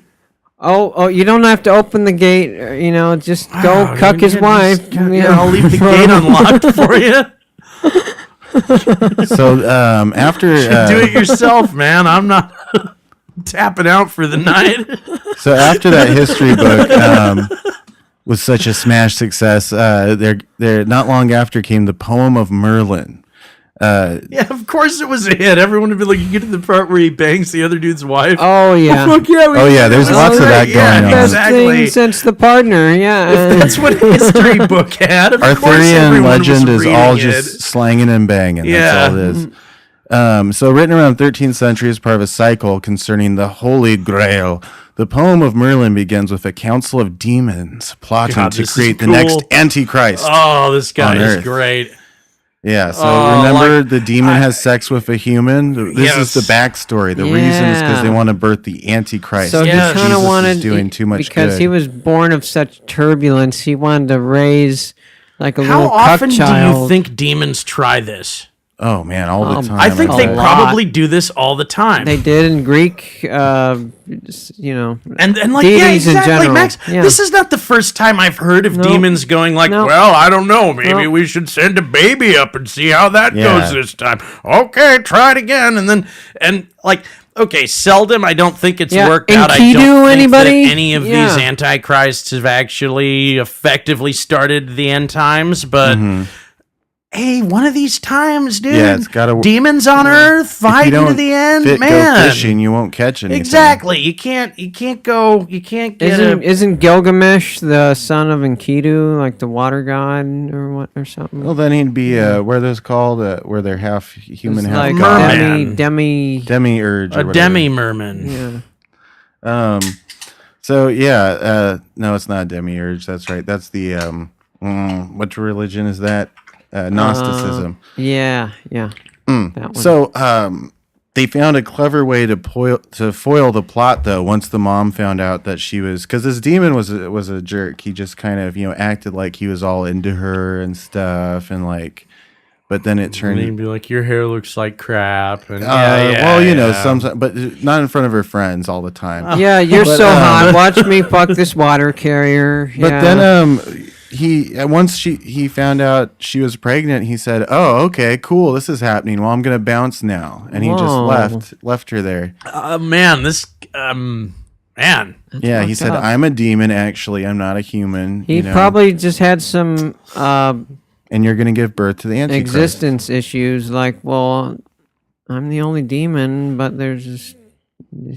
Oh, you don't have to open the gate. Just go Oh, cuck his yeah, wife. just- yeah, I'll leave the gate unlocked for you. So after Do it yourself, man. I'm not tapping out for the night. So after that history book was such a smash success, there not long after came the poem of Merlin. Yeah, of course it was a hit. Everyone would be like, you get to the part where he bangs the other dude's wife. Oh, yeah. Fuck yeah. Oh, yeah, there's lots of that going on. Best Exactly. thing since the partner, yeah. That's what a history book had. Of course Arthurian everyone was legend is all reading just it. slanging and banging. Yeah. That's all it is. So written around 13th century as part of a cycle concerning the Holy Grail. The poem of Merlin begins with a council of demons plotting God, to this is create the cool. next Antichrist. Oh, this guy on is Earth. great. Yeah, so Oh, remember like, the demon has sex with a human? This is the backstory. The reason is because they Yeah. want to birth the Antichrist. So Yes. he kind of Jesus wanted is doing too much because good. he was born of such turbulence. He wanted to raise like a How little often cuck do child. you think demons try this? Oh man, all the time. I think they A lot. probably do this all the time. They did in Greek, and like deities in exactly, general. Max. Yeah. This is not the first time I've heard of Nope. demons going like, Nope. well, I don't know, maybe Nope. we should send a baby up and see how that Yeah. goes this time. Okay, try it again, and like. Okay, seldom. I don't think it's Yeah, worked out. I Enkidu, don't think anybody? that any of these Yeah. antichrists have actually effectively started the end times. But hey, one of these times, dude, Yeah, it's gotta- demons on Earth If you fighting to don't the end, go man. fishing, you won't catch anything. Exactly. You can't get Isn't Gilgamesh the son of Enkidu, like the water god or something? Well, then he'd be what are those called? Where they're half human, It's half like god. merman. Demiurge. Or a whatever. demi merman. Yeah. So yeah, no, it's not demiurge. That's right. That's the what religion is that? Gnosticism. Yeah. That one. So they found a clever way to foil the plot, though. Once the mom found out that she was, because this demon was a jerk. He just kind of acted like he was all into her and stuff, and like, but then it And turned. he'd be like, "Your hair looks like crap." And sometimes, but not in front of her friends all the time. Yeah, you're But, so hot. Watch me fuck this water carrier. But Yeah. then once he found out she was pregnant, he said, "Oh, okay, cool. This is happening. Well, I'm gonna bounce now," and he just Whoa. left her there. Man, this man. Yeah, he fucked said, up. "I'm a demon. Actually, I'm not a human." He probably just had some and you're gonna give birth to the Antichrist. existence issues. Like, well, I'm the only demon, but there's this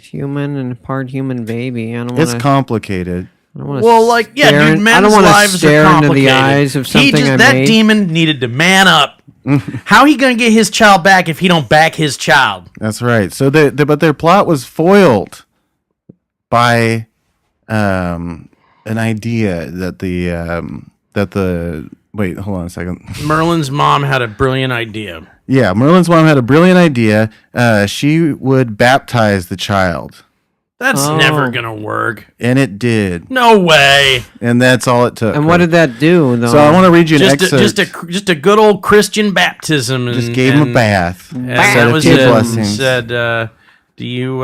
human and a part human baby. I don't want It's to. complicated. Well, like, yeah, dude, I men's don't want to lives are stare into complicated. the eyes of something I that made. demon needed to man up. How he gonna get his child back if he don't back his child? That's right. So but their plot was foiled by an idea that the wait, hold on a second. Merlin's mom had a brilliant idea. Yeah, Merlin's mom had a brilliant idea. She would baptize the child, That's never gonna work. and it did. No way. And that's all it took. And what did that do, though? So I want to read you an Just excerpt. just a good old Christian baptism. And, Just gave him a and- bath. And Said that a was few it. blessings. Said, do you,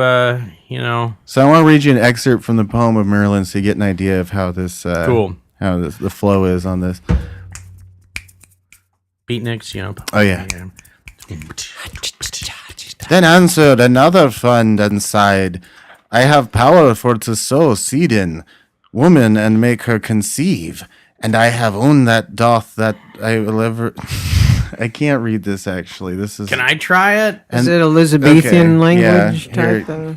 So I want to read you an excerpt from the poem of Merlin, so you get an idea of how this Cool. how the flow is on this. beatniks, Oh yeah. Then answered another friend and sighed, "I have power for to sow seed in woman and make her conceive, and I have owned that doth that I will ever." I can't read this actually. This is. Can I try it? Is it Elizabethan okay, yeah, language type? here.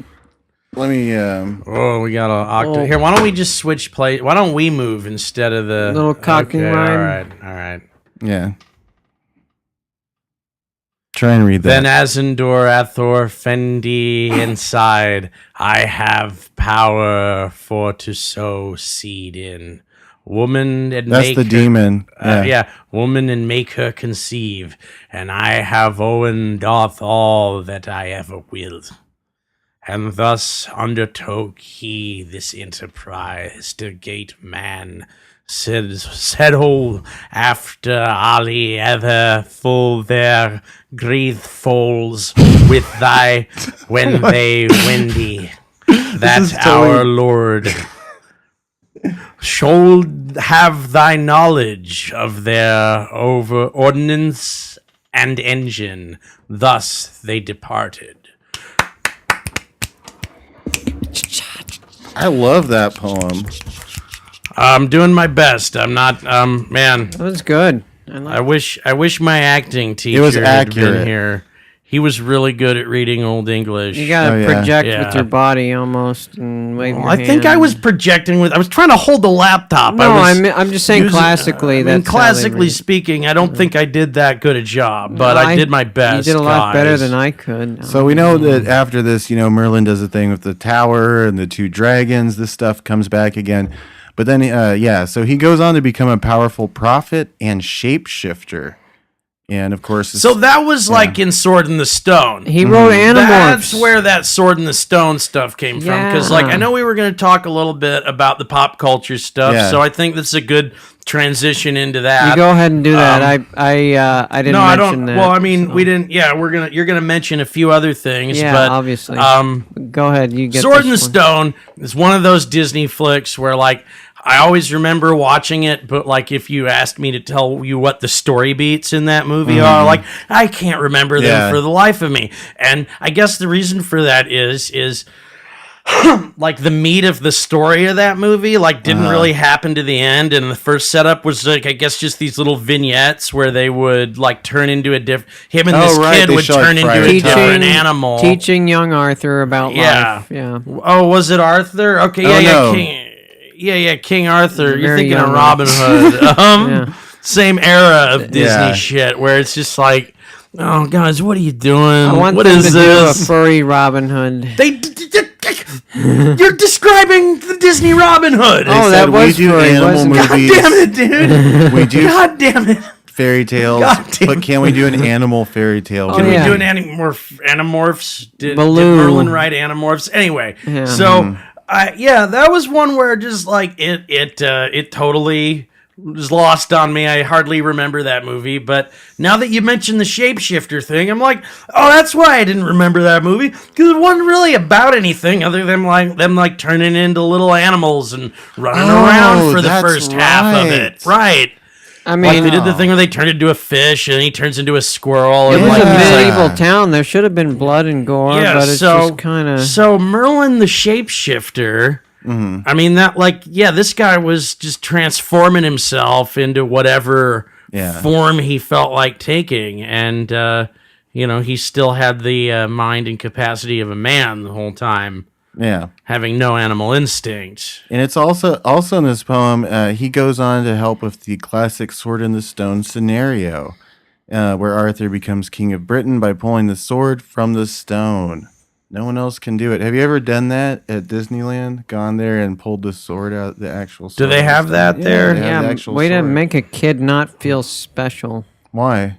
Let me. Oh, we got a octave. Oh. Here, why don't we just switch play? Why don't we move instead of the Little cocking rhyme? All right. Yeah. Try and read Then that. Azendor Athor Fendi inside, I have power for to sow seed in woman and That's make the her- demon. yeah, woman and make her conceive, and I have Owen doth all that I ever willed. And thus undertook he this enterprise, the great man settle after Ali ever full their grief falls with thy when they windy. That is our totally- Lord should have thy knowledge of their over ordinance and engine. Thus they departed. I love that poem. I'm doing my best. I'm not man. That was good. I wish my acting teacher was had accurate. been here. He was really good at reading Old English. You gotta Oh, yeah. project Yeah. with your body almost and wave your I think I hand. was projecting with. I was trying to hold the laptop. No, I was I'm just saying using- classically. I mean, that's how they classically read. speaking, I don't think I did that good a job, but I did my best. You did a lot better guys. than I could. So we know that after this, Merlin does a thing with the tower and the two dragons. This stuff comes back again. But then, so he goes on to become a powerful prophet and shapeshifter. And of course, So that was like in Sword in the Stone. He wrote Animorphs. That's where that Sword in the Stone stuff came from. Because, like, Yeah. I know we were going to talk a little bit about the pop culture stuff, Yeah. so I think that's a good transition into that. You go ahead and do that. I didn't No, I mention don't. that. Well, I mean, so. we didn't. Yeah, you're gonna mention a few other things. Yeah, but, obviously. Um, Go ahead. You get Sword in the this one. Stone is one of those Disney flicks where, like, I always remember watching it, but, like, if you asked me to tell you what the story beats in that movie are, like, I can't remember them Yeah. for the life of me. And I guess the reason for that is like the meat of the story of that movie like didn't really happen to the end, and the first setup was like, I guess, just these little vignettes where they would like turn into a different him and Oh, this right, kid they would show, like, turn into Friar a Tuck. different animal. Teaching young Arthur about Yeah. life. Yeah. Oh, was it Arthur? Okay, Oh, no. King Arthur. You're Very thinking of young Robin Hood. Yeah. Same era of Disney Yeah. shit where it's just like, oh guys, what are you doing? I want What them is to do a this? furry Robin Hood. You're describing the Disney Robin Hood. Oh, said that we was do furry, animal wasn't it? God movies. damn it, dude. We do God damn it. fairy tales, God damn but can we do an animal fairy tale? Can Oh, we yeah. do an Animorphs? Did Baloo. Merlin write Animorphs? Anyway, Yeah. so that was one where just like it totally was lost on me. I hardly remember that movie, but now that you mentioned the shapeshifter thing, I'm like, oh, that's why I didn't remember that movie, because it wasn't really about anything other than them turning into little animals and running around for the that's first half of it, right? I Like mean, they did the thing where they turned into a fish and he turns into a squirrel. it and was like a he's like- medieval town. There should have been blood and gore, but it's just kind of. So Merlin the shapeshifter. I mean this guy was just transforming himself into whatever form he felt like taking, and he still had the mind and capacity of a man the whole time. Yeah. Having no animal instinct. And it's also in this poem, he goes on to help with the classic Sword in the Stone scenario, where Arthur becomes king of Britain by pulling the sword from the stone. No one else can do it. Have you ever done that at Disneyland? Gone there and pulled the sword out, the actual sword? Do they out of have the that stone? there? they have Yeah, the actual way to sword. make a kid not feel special. Why?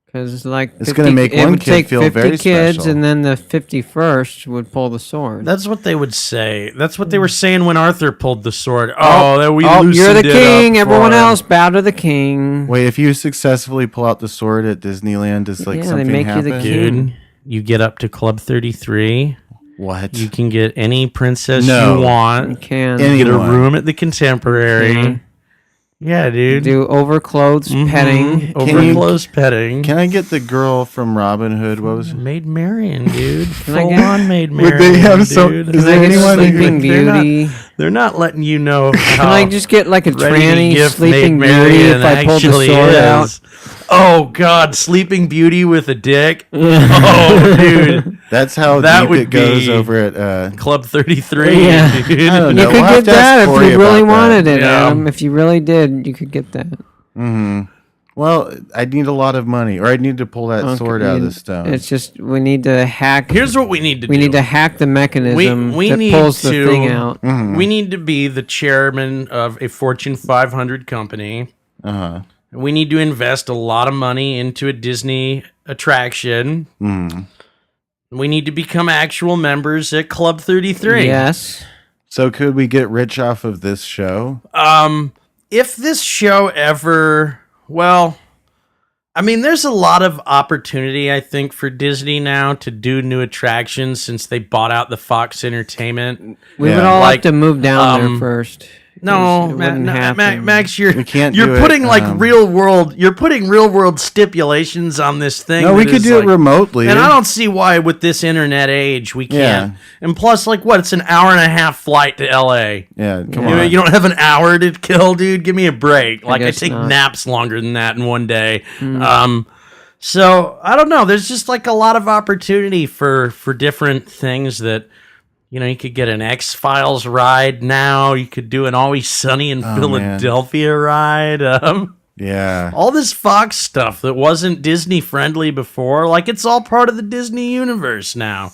Because like It's gonna make it one would kid take feel 50 very kids, special. and then the 51st would pull the sword. That's what they would say. That's what they were saying when Arthur pulled the sword. Oh, that we Oh, loosened you're the it king. up Everyone for him. else bow to the king. Wait, if you successfully pull out the sword at Disneyland, does like Yeah, they something make you the happen? king. Dude, you get up to Club 33. What? You can get any princess No. you You want. can Any- Get a Anyone. room at the Contemporary. Mhm. Yeah, dude. do overclothes petting. Can you- Overclothes petting. Can I get the girl from Robin Hood? What was it? Maid Marian, dude. I Full get- on Maid Would Marian. they have some- dude. is Can I there get anyone who Sleeping they're not- Beauty? They're not letting you know how Can I just get like a ready to tranny gift Sleeping Maid Beauty Marian if I pulled the actually sword is. out? Oh, God. Sleeping Beauty with a dick? Oh, dude. That's how That deep would it goes be- over at. Club 33, Yeah. dude. I don't You know. could We'll have get to ask that if Corey you really about that. wanted it, Yeah. Adam. If you really did, you could get that. Well, I'd need a lot of money, or I'd need to pull that sword out of the stone. It's just we need to hack. Here's what we need to do. we need to hack the mechanism we that need pulls the to- thing out. We need to be the chairman of a Fortune 500 company. We need to invest a lot of money into a Disney attraction. We need to become actual members at Club 33. Yes. So could we get rich off of this show? If this show ever, well, I mean, there's a lot of opportunity, I think, for Disney now to do new attractions since they bought out the Fox Entertainment. We Yeah. would all Like, have to move down there first. No, It wouldn't happen. Max, you're can't you're do it, putting like um, you're putting real world stipulations on this thing. No, we that could is, do it like- remotely. And I don't see why with this internet age we can't. Yeah. And plus, like, what? It's an hour and a half flight to LA. Yeah, come You, on. you don't have an hour to kill, dude. Give me a break. Like I guess take not. naps longer than that in one day. So I don't know. There's just like a lot of opportunity for different things that. You know, you could get an X-Files ride now. You could do an Always Sunny in Philadelphia ride. Yeah. All this Fox stuff that wasn't Disney friendly before, like it's all part of the Disney universe now.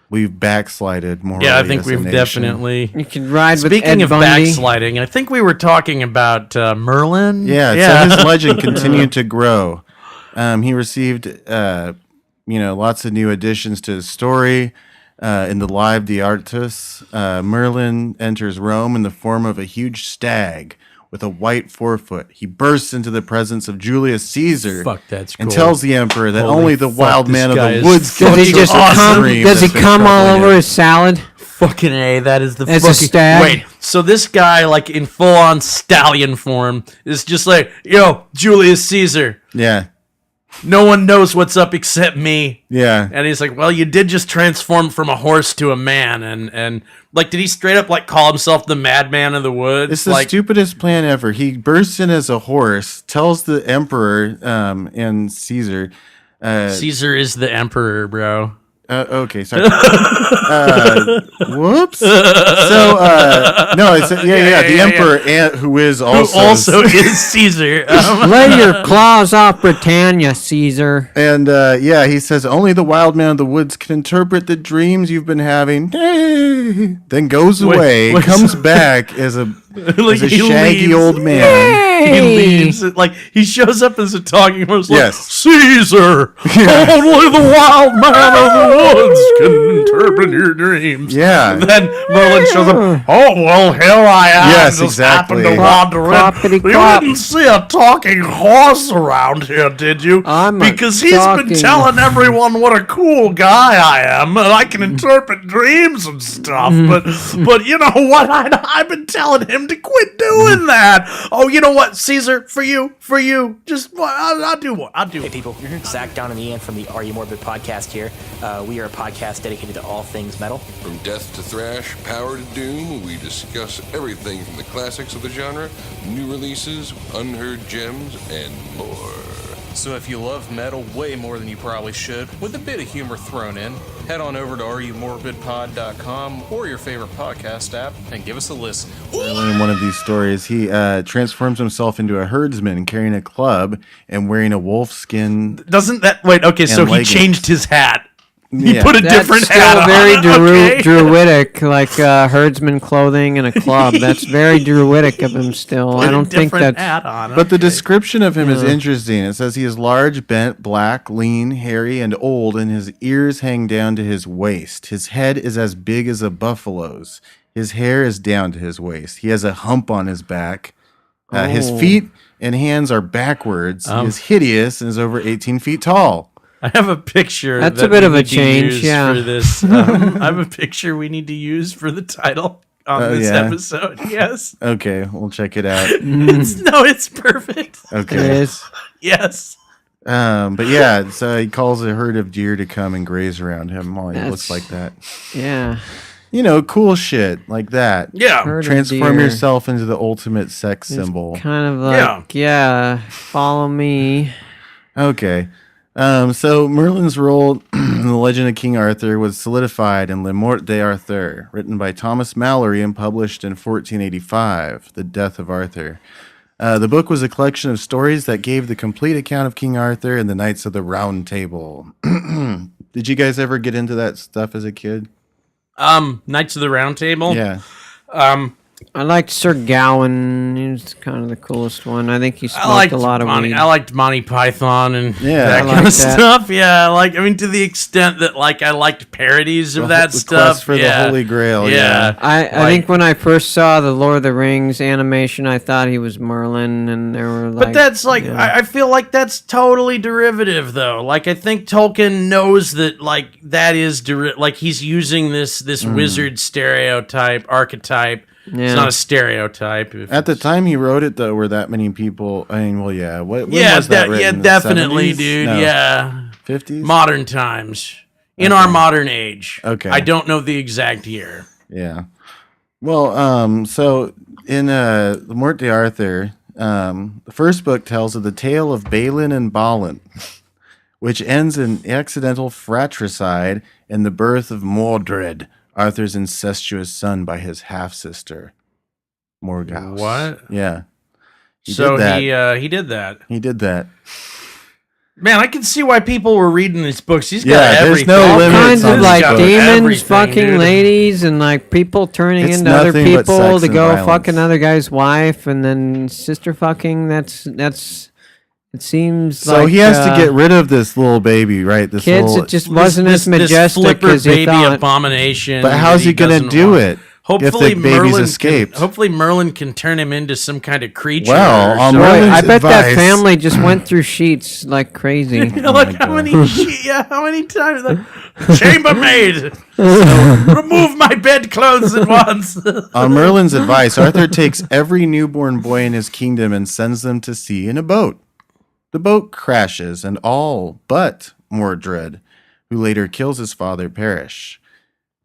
We've backslided more. Yeah, I think we've definitely. You could ride with Speaking Ed of Bundy. backsliding, I think we were talking about Merlin. Yeah, so his legend continued to grow. He received, lots of new additions to his story. In the Live de Artis, Merlin enters Rome in the form of a huge stag with a white forefoot. He bursts into the presence of Julius Caesar Fuck, that's and cool. tells the emperor that Holy only the fuck, wild this man of guy the is woods can Does he just come? dream Does he that's been come all troubling over him. his salad? Fucking A, that is the As a fucking... stag? Wait, so this guy, like, in full-on stallion form is just like, yo, Julius Caesar, Yeah, no one knows what's up except me. yeah. And he's like, well, you did just transform from a horse to a man. And like, did he straight up, like, call himself the madman of the woods? It's the like, stupidest plan ever. He bursts in as a horse, tells the emperor and Caesar. Caesar is the emperor, bro. Okay, sorry. Whoops. So, no, it's the emperor, and who is Who also, also is Caesar. Lay your claws off Britannia, Caesar. and he says only the wild man of the woods can interpret the dreams you've been having. Then goes away, wait, comes back as a Like, as a he shaggy leaves. old man. He leaves. Like, he shows up as a talking horse. Like, Yes. Caesar, only the wild man of the woods can interpret your dreams. Yeah. And then Merlin shows up. Oh, well, here I am. Yes, Just exactly. happened to wander in. Cloppity You clop. didn't see a talking horse around here, did you? I'm a because he's been talking- telling everyone what a cool guy I am, and I can interpret dreams and stuff. But you know what? I've been telling him to quit doing that. Oh, you know what, Caesar? For you. Just I'll do what I'll do. Hey people, Zach, Don, and Ian from the Are You Morbid podcast here. We are a podcast dedicated to all things metal. From death to thrash, power to doom, we discuss everything from the classics of the genre, new releases, unheard gems, and more. So if you love metal way more than you probably should, with a bit of humor thrown in, head on over to areyourmorbidpod.com or your favorite podcast app and give us a listen. In one of these stories, he transforms himself into a herdsman carrying a club and wearing a wolf skin. Doesn't that wait? Okay, so he leggings. changed his hat. He Yeah. put a That's different still hat very on. Okay. druidic, like herdsman clothing and a club. That's very druidic of him still. Put I a don't think different that's... hat on. But the description of him is interesting. It says he is large, bent, black, lean, hairy, and old, and his ears hang down to his waist. His head is as big as a buffalo's. His hair is down to his waist. He has a hump on his back. His feet and hands are backwards. He is hideous and is over 18 feet tall. I have a picture. That's that a bit we of a need to change, use yeah. For this, I have a picture we need to use for the title on Oh, this yeah. episode. Yes. Okay, we'll check it out. It's perfect. It Okay. is. Yes. But yeah, so he calls a herd of deer to come and graze around him while he That's- looks like that. Yeah. You know, cool shit like that. Yeah. Herd of Transform deer. yourself into the ultimate sex symbol. Kind of like, yeah, follow me. Okay. So Merlin's role in the Legend of King Arthur was solidified in Le Morte d'Arthur, written by Thomas Mallory and published in 1485, The Death of Arthur. The book was a collection of stories that gave the complete account of King Arthur and the Knights of the Round Table. Did you guys ever get into that stuff as a kid? Knights of the Round Table. Yeah. I liked Sir Gawain. He was kind of the coolest one. I think he I smoked liked a lot of Monty. weed. I liked Monty Python and Yeah, that I kind of like that. stuff. Yeah, I mean, to the extent that I liked parodies of that The stuff. Quest for the yeah. Holy Grail. Yeah. I Like- think when I first saw the Lord of the Rings animation, I thought he was Merlin, and there were like... But that's I feel like that's totally derivative, though. Like, I think Tolkien knows that, that is he's using this wizard stereotype, archetype. Yeah. It's not a stereotype. At the time he wrote it, though, were that many people? I mean, well, yeah. When yeah, was that written? The definitely, 70s? dude. No, Yeah, 50s? modern times, in our modern age. Okay. I don't know the exact year. Yeah. Well, so in The Morte d'Arthur, the first book tells of the tale of Balin and Balin, which ends in accidental fratricide and the birth of Mordred, Arthur's incestuous son by his half-sister, Morgause. What? Yeah. So did that. he did that. He did that. Man, I can see why people were reading these books. He's got Yeah, there's everything. no all limits kinds on of this like book. demons Everything, fucking dude. ladies and like people turning It's into other nothing but people sex to and go violence. fuck another guy's wife and then sister fucking. That's It seems So like he has to get rid of this little baby, right? This kids. little, It just wasn't as this majestic flipper as he baby thought. abomination. but how's that he going to doesn't do want. it Hopefully, if the baby's Merlin escaped? Hopefully, Merlin can turn him into some kind of creature. Well, or on something. Merlin's I bet that advice- family just went through sheets like crazy. Like how many times? Like, chambermaid, remove my bedclothes at once. On Merlin's advice, Arthur takes every newborn boy in his kingdom and sends them to sea in a boat. The boat crashes, and all but Mordred, who later kills his father, perish.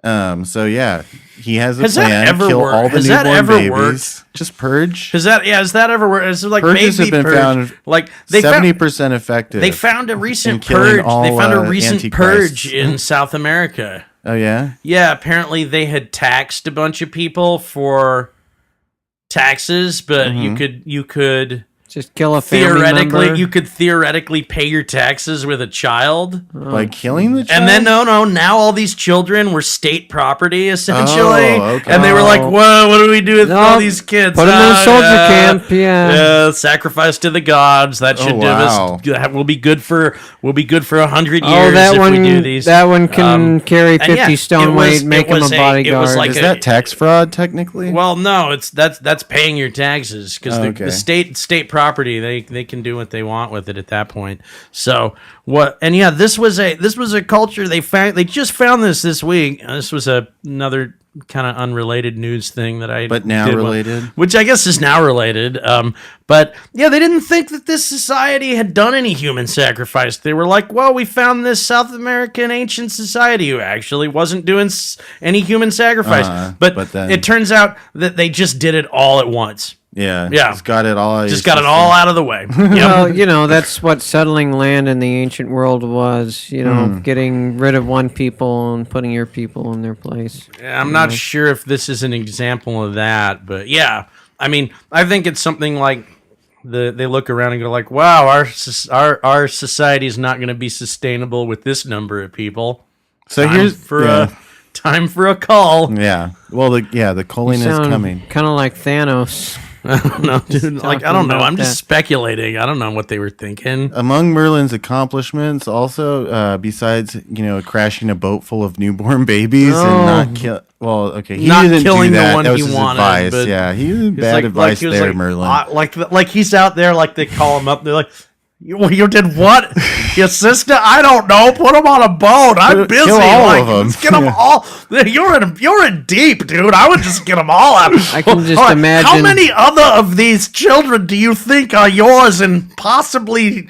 So yeah, he has a Has that plan. ever Kill worked? all the Has that newborn ever babies. worked? Just purge. Has that ever worked? It's like Purges baby have been purge. found Like they found 70% effective. they found a recent killing purge. all, They found a recent Antichrists. purge in South America. Oh yeah. Yeah, apparently they had taxed a bunch of people for taxes, but Mm-hmm. you could Just kill a family theoretically member. you could theoretically pay your taxes with a child. By killing the child. And then now all these children were state property essentially, Oh, okay. and they were like, "Whoa, what do we do with No, all these kids? put 'em in a Oh, soldier yeah. camp, yeah. Sacrifice to the gods. That should do wow. us. That will be good for 100 Oh, years that if one. we do these. That one can carry and 50 yeah, stone it was- weight. Make it him a was a- bodyguard. it was like Is that tax fraud technically? Well, no, that's paying your taxes because Okay. the state property they can do what they want with it at that point. So what? And yeah, this was a culture they just found this week. This was another kind of unrelated news thing that I But now did related? which I guess is now related. But yeah, they didn't think that this society had done any human sacrifice. They were like, well, we found this South American ancient society who actually wasn't doing any human sacrifice. But then- it turns out that they just did it all at once. Yeah. Yeah. Just got it all. Just got it all out of the way. Yep. Well, that's what settling land in the ancient world was. Getting rid of one people and putting your people in their place. I'm not sure if this is an example of that, but yeah. I mean, I think it's something like they look around and go like, "Wow, our society is not going to be sustainable with this number of people." So Time for a call. Yeah. Well, the culling is coming. Kind of like Thanos. No, dude. Like I don't know. about I'm just that. speculating. I don't know what they were thinking. Among Merlin's accomplishments, also, besides crashing a boat full of newborn babies and not kill. Well, okay, he Not didn't killing do the that. one that was he his wanted, advice. but Yeah, he was It's bad advice he was there, Merlin. Like he's out there. Like they call him up. They're like, "You did what? Your sister? I don't know. Put him on a boat. I'm busy. Kill all like, of 'em." Let's get them all. You're in deep, dude. I would just get them all out. I can just All right, imagine- How many other of these children do you think are yours, and possibly,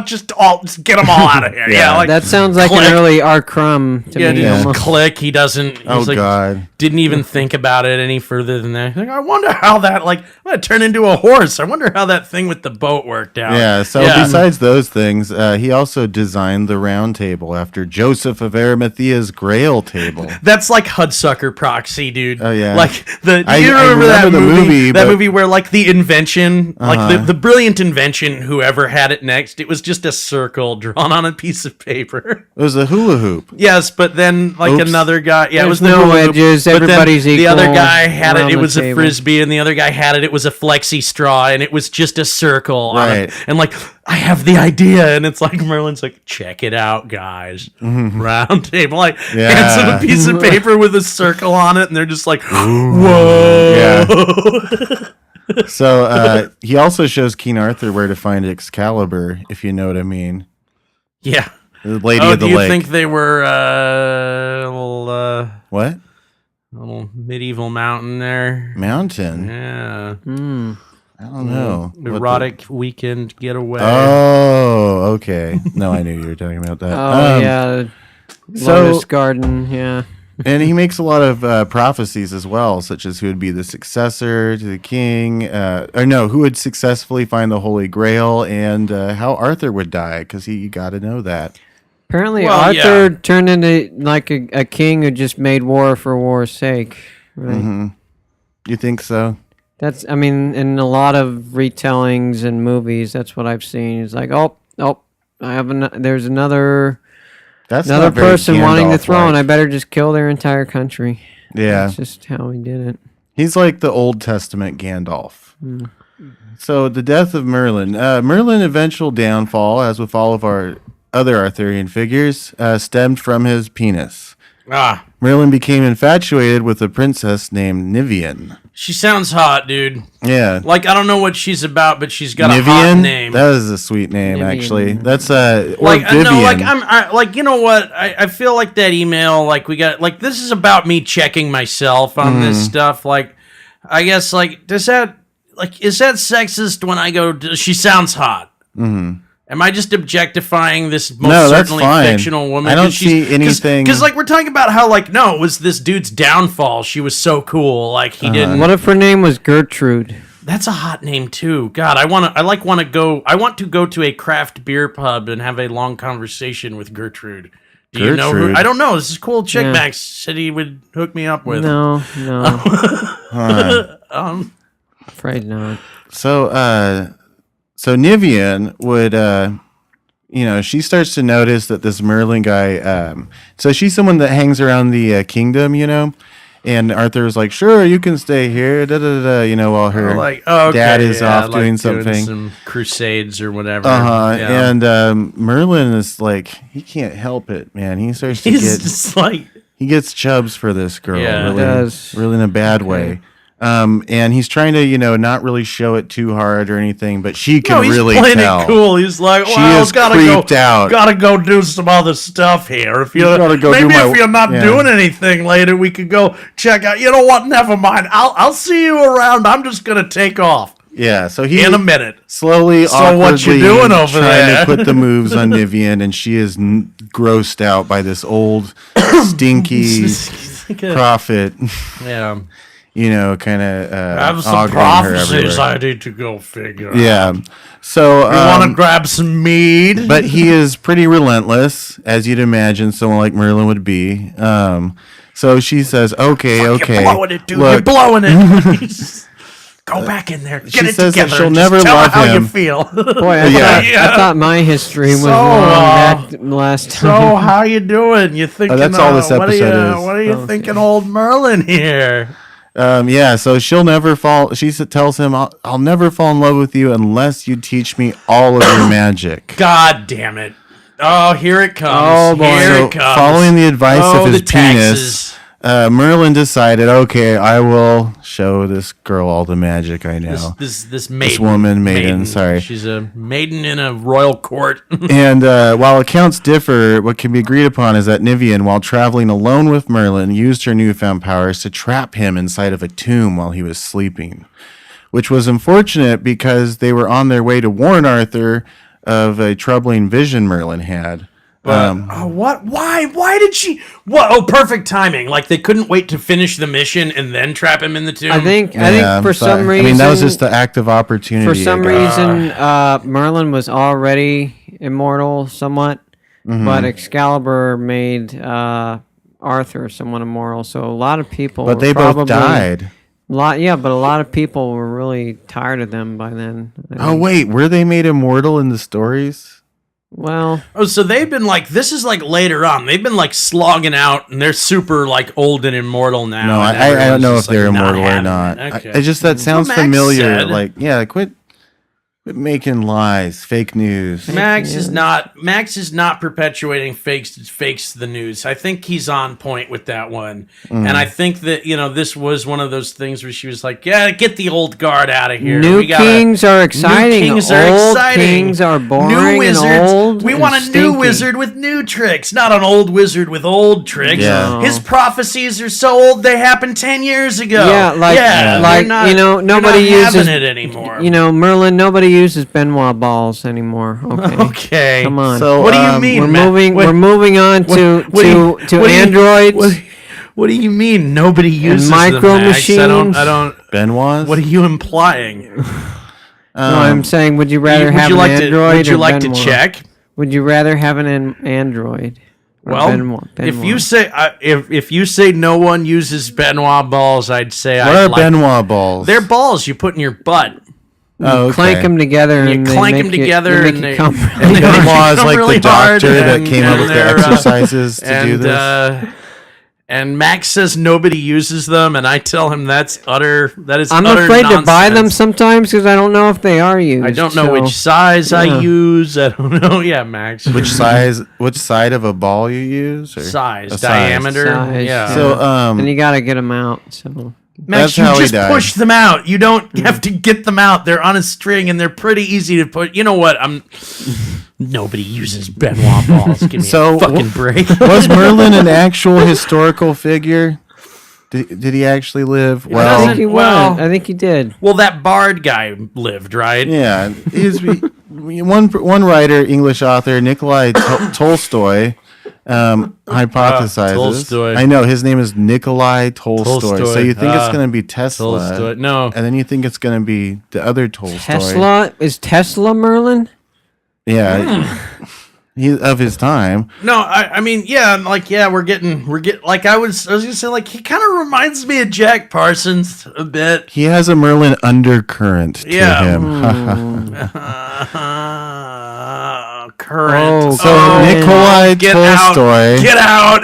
just get them all out of here? Yeah, like That sounds like click. an early R. Crumb to Yeah, me. just almost. click. He doesn't. Oh, He's like, God. Didn't even think about it any further than that. Like, I wonder how that. Like, I'm gonna turn into a horse. I wonder how that thing with the boat worked out. Yeah, so besides those things, he also designed the round table after Joseph of Arimathea's Grail table. That's like Hudsucker Proxy, dude. Oh, yeah. Like I you remember that remember the movie, That but- movie where like the invention, like the brilliant invention, whoever had it next, it was just a circle drawn on a piece of paper. It was a hula hoop. Yes, but then like Oops. another guy, yeah, it was There's the no hula hoop, edges, but then everybody's The other equal guy had it. around It the was a table. frisbee, and the other guy had it. It was a flexi straw, and it was just a circle. Right. And like, I have the idea, and it's like Merlin's like, check it out, guys. Round table, like Yeah. hands them a piece of paper with a circle on it, and they're just like, whoa. Yeah. So he also shows King Arthur where to find Excalibur, if you know what I mean. Yeah. The Lady Oh, of the do you Lake. think they were What? little medieval mountain there? Mountain? Yeah. I don't know. What the- Erotic weekend getaway. Oh, okay. No, I knew you were talking about that. Oh, yeah. so- Lotus Garden, yeah. And he makes a lot of prophecies as well, such as who would be the successor to the king, who would successfully find the Holy Grail, and how Arthur would die, because you got to know that. Apparently, Well, Arthur yeah. turned into like a king who just made war for war's sake. Right? You think so? That's, I mean, in a lot of retellings and movies, that's what I've seen. It's like, there's another That's not very person wanting the Gandalf-like. throne. I better just kill their entire country. Yeah. That's just how he did it. He's like the Old Testament Gandalf. So the death of Merlin. Merlin's eventual downfall, as with all of our other Arthurian figures, stemmed from his penis. Merlin became infatuated with a princess named Nivian. She sounds hot, dude. Yeah. Like, I don't know what she's about, but she's got a hot Nivian? name. That is a sweet name, Nivian. actually. That's or like, Vivian. no, like, you know what? I feel like that email, like, we got, like, this is about me checking myself on this stuff. Like, I guess, like, is that sexist when I go, she sounds hot? Mm-hmm. Am I just objectifying this most certainly fictional woman? I don't see anything. Because, like, we're talking about how, like, no, it was this dude's downfall. She was so cool. Like, he didn't. What if her name was Gertrude? That's a hot name too. God, I want to go to a craft beer pub and have a long conversation with Gertrude. Do you know her? I don't know. This is a cool chick. Yeah. Max said he would hook me up with. No. Afraid not. So Nivian would, she starts to notice that this Merlin guy, so she's someone that hangs around the kingdom, and Arthur's like, sure, you can stay here, while her dad is off doing something. Some crusades or whatever. Yeah. And Merlin is like, he can't help it, man. He starts to he gets chubs for this girl, really in a bad way. And he's trying to, not really show it too hard or anything, but she can really tell. He's playing it cool. He's like, well, gotta go do some other stuff here. If you're not doing anything later, we could go check out. You know what? Never mind. I'll see you around. I'm just gonna take off. Yeah, so he in a minute. Slowly, so what you doing over there? Trying to put the moves on Nivian, and she is grossed out by this old, stinky prophet. Yeah. Kind of have some prophecies I need to go figure out. Yeah. So you want to grab some mead? But he is pretty relentless, as you'd imagine someone like Merlin would be. So she says, okay. You're blowing it, dude. You're blowing it. Go back in there. Get it together. That she'll never love him. How you feel. Boy, I thought my history was wrong that last time. So how you doing? You thinking? That's all this episode is. What are you thinking, old Merlin here? So she'll never fall. She tells him, I'll never fall in love with you unless you teach me all of your magic. God damn it. Oh, here it comes. Oh, boy. Here it comes. Following the advice of his penis, Merlin decided, okay, I will show this girl all the magic I know. This maiden, sorry. She's a maiden in a royal court. And while accounts differ, what can be agreed upon is that Nivian, while traveling alone with Merlin, used her newfound powers to trap him inside of a tomb while he was sleeping, which was unfortunate because they were on their way to warn Arthur of a troubling vision Merlin had. What? Why did she? What? Oh, perfect timing. Like they couldn't wait to finish the mission and then trap him in the tomb. I think for some reason. I mean, that was just the act of opportunity. For some reason, Merlin was already immortal somewhat, but Excalibur made Arthur somewhat immortal. So a lot of people. But they both died. But a lot of people were really tired of them by then. Wait, were they made immortal in the stories? Well, so they've been like, this is like later on. They've been like slogging out, and they're super like old and immortal now. No, I don't know if they're immortal or not. Okay. I just that sounds familiar. Like, yeah, quit making lies, fake news. Max is not perpetuating fakes the news. I think he's on point with that one. And I think that, this was one of those things where she was like, yeah, get the old guard out of here. New kings are exciting. Old kings are boring. New wizards. And old. We want a new wizard with new tricks, not an old wizard with old tricks. Yeah. His prophecies are so old they happened 10 years ago. Nobody uses it anymore. Merlin, nobody uses Benoit balls anymore. Okay. Come on. So what do you mean? We're moving on to androids. What do you mean nobody uses micro machines? I don't. Benoit? What are you implying? No, I'm saying, would you rather have an android? Would you like to check? Would you rather have an android? Well, Benoit? if you say no one uses Benoit balls, I'd say what are Benoit balls? They're balls you put in your butt. You clank them together. You clank them together, and they Benoit is like the doctor that came up with the exercises to do this. And Max says nobody uses them, and I tell him that is utter I'm afraid to buy them sometimes because I don't know if they are used. I don't know which size I use. I don't know. Yeah, Max. Which side of a ball you use? Or Size, diameter. Size, yeah. So, and you got to get them out. So Max, that's you how he just died. push them out. You don't have to get them out. They're on a string, and they're pretty easy to put. You know what? Nobody uses Benoit balls. Give me a fucking break. Was Merlin an actual historical figure? Did he actually live? I Well, think he was. well- I think he did. Well, that Bard guy lived, right? yeah. One writer, English author, Nikolai Tolstoy, hypothesizes. Tolstoy. I know his name is Nikolai Tolstoy. So you think it's going to be Tesla? Tolstoy. No. And then you think it's going to be the other Tolstoy. Tesla? Is Tesla Merlin? Yeah. He's of his time. No, I mean, yeah, like, yeah, we're getting, like, I was gonna say, like, he kind of reminds me of Jack Parsons a bit. He has a Merlin undercurrent to Yeah. him. Current. So Nikolai Get Tolstoy Get out!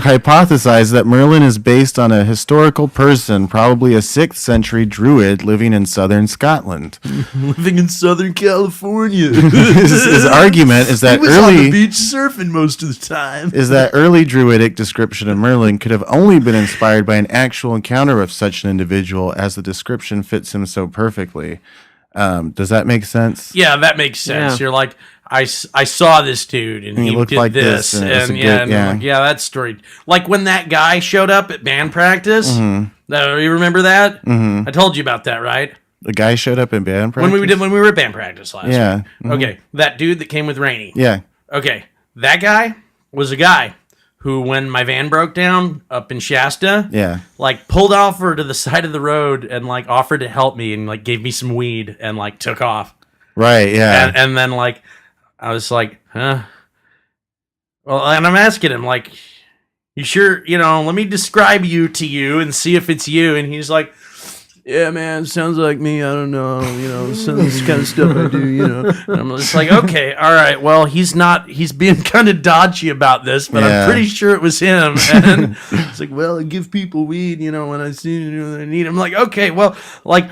hypothesized that Merlin is based on a historical person, probably a 6th century druid living in southern Scotland. Living in Southern California. His argument is that he was on the beach surfing most of the time. early druidic description of Merlin could have only been inspired by an actual encounter of such an individual, as the description fits him so perfectly. Does that make sense? Yeah, that makes sense. Yeah. You're like, I saw this dude, and he looked did like this, this, and it's and a yeah, good- and yeah. I'm like, yeah, that story. Like when that guy showed up at band practice. You remember that? Mm-hmm. I told you about that, right? The guy showed up in band practice? When we were at band practice last Yeah. week. Okay, that dude that came with Rainey. Yeah. Okay, that guy was a guy who, when my van broke down up in Shasta, Yeah. like pulled off her to the side of the road and like offered to help me and like gave me some weed and like took off. Right, yeah. And then like I was like, huh? Well, and I'm asking him like, you sure? Let me describe you to you and see if it's you. And he's like, yeah, man, sounds like me. I don't know. This kind of stuff I do. And I'm just like, okay, all right. Well, he's being kind of dodgy about this, but Yeah. I'm pretty sure it was him. And it's like, well, I give people weed, when I see I need. I'm like, okay, well, like.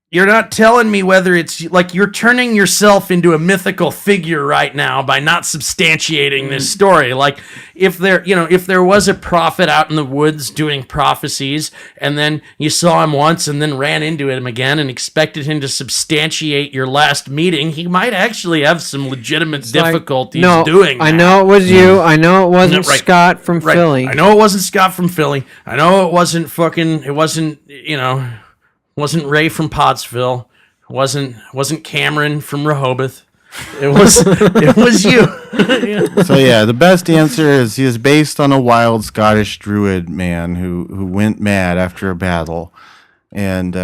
You're not telling me whether it's like you're turning yourself into a mythical figure right now by not substantiating this story. Like if there was a prophet out in the woods doing prophecies and then you saw him once and then ran into him again and expected him to substantiate your last meeting, he might actually have some legitimate difficulties doing that. I know it was you. I know it wasn't No, right. Scott from Right. Philly. I know it wasn't Scott from Philly. I know it wasn't wasn't Ray from Pottsville. Wasn't Cameron from Rehoboth. It was you. So yeah, the best answer is he is based on a wild Scottish druid man who went mad after a battle, and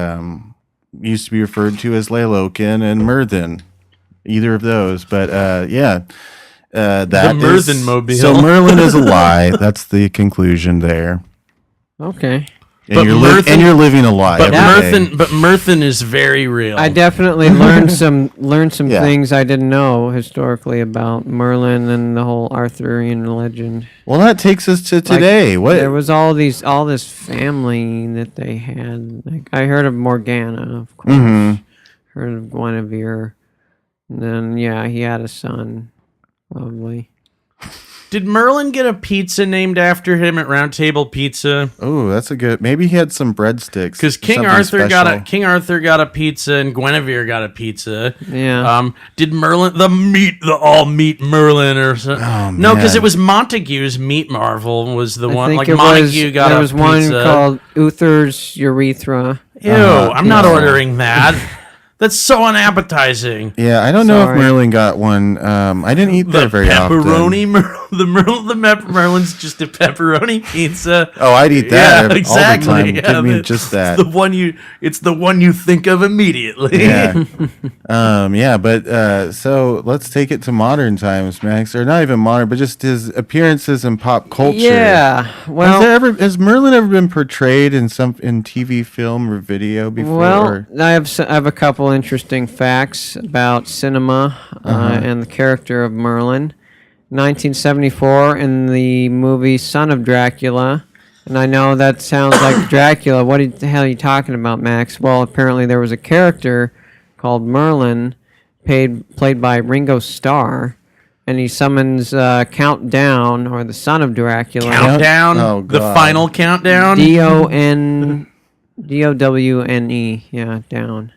used to be referred to as Lailoken and Merlin, either of those. But that The Merlin mobile. So Merlin is a lie. That's the conclusion there. Okay. And But you're living a lie. But every day. Merlin is very real. I definitely learned some Yeah. things I didn't know historically about Merlin and the whole Arthurian legend. Well, that takes us to today. What? There was all this family that they had. Like I heard of Morgana, of course. Mm-hmm. Heard of Guinevere. And then he had a son, probably. Did Merlin get a pizza named after him at Round Table Pizza? Oh, that's a good. Maybe he had some breadsticks. Because King Arthur got a pizza and Guinevere got a pizza. Yeah. Did Merlin the all meat Merlin or something? Oh, No, because man. it was Montague's Meat Marvel was the I one. think Like it Montague got there a was pizza. one called Uther's Urethra. Ew, I'm not ordering that. That's so unappetizing. Yeah, I don't know if Sorry. Merlin got one. I didn't eat there very pepperoni often. Merlin's just a pepperoni pizza. Oh, I'd eat that all exactly. the time. Yeah, Give me just that. It's the one you think of immediately. Yeah. So let's take it to modern times, Max. Or not even modern, but just his appearances in pop culture. Yeah. Well, Has Merlin ever been portrayed in TV, film, or video before? Well, I have a couple interesting facts about cinema and the character of Merlin. 1974 in the movie Son of Dracula. And I know that sounds like Dracula. What the hell are you talking about, Max? Well, apparently there was a character called Merlin, played by Ringo Starr, and he summons Countdown, or the Son of Dracula. Countdown? Oh, the God. final countdown? Downe. Yeah, down.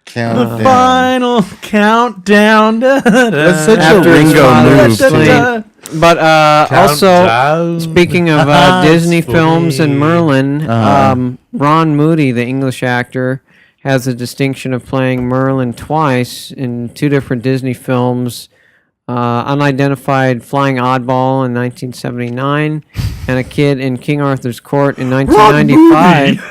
Countdown. Final countdown. That's such After a his Ringo father move, explained- too. But also, Countdown. speaking of Disney films and Merlin, Ron Moody, the English actor, has the distinction of playing Merlin twice in 2 different Disney films. Unidentified Flying Oddball in 1979 and A Kid in King Arthur's Court in 1995.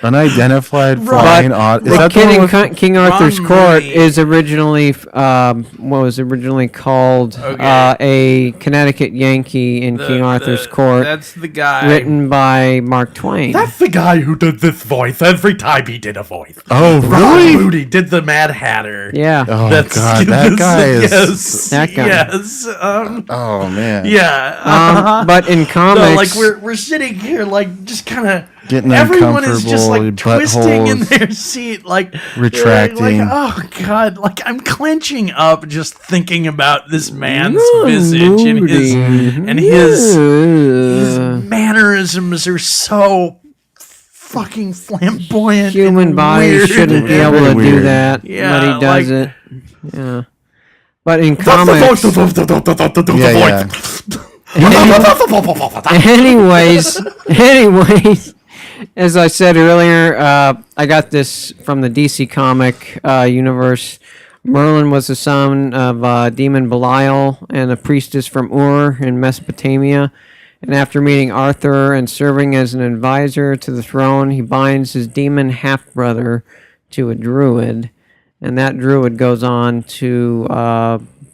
Unidentified flying odd. Is The that Kid the in one with, King Arthur's Ron Court Moody. is originally what was originally called a Connecticut Yankee in King Arthur's Court, That's the guy. written by Mark Twain. That's the guy who did this voice every time he did a voice. oh, Ron really? Moody did the Mad Hatter. Yeah, Oh, God, that guy is... Yes. That guy. Yes. Oh, man. Yeah. but in No, comics, like we're sitting here, like just kind of Getting everyone is just like uncomfortable, twisting in buttholes their seat, like retracting. Like, oh God, like I'm clenching up just thinking about this man's Ron visage and his Moody. his Yeah. mannerisms are so fucking flamboyant. Human and bodies weird. shouldn't be Yeah, able to very do weird. that, Yeah, but he does like- it. Yeah. But in That's the comics, voice of the Yeah, voice. anyways, as I said earlier, I got this from the DC comic universe. Merlin was the son of demon Belial and a priestess from Ur in Mesopotamia. And after meeting Arthur and serving as an advisor to the throne, he binds his demon half-brother to a druid. And that druid goes on to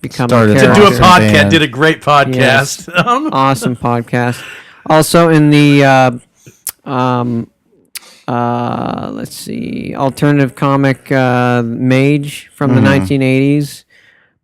become Started a To character. do a Awesome podcast, band. did a great podcast. Yes. Awesome podcast. Also in the let's see, alternative comic Mage from the 1980s.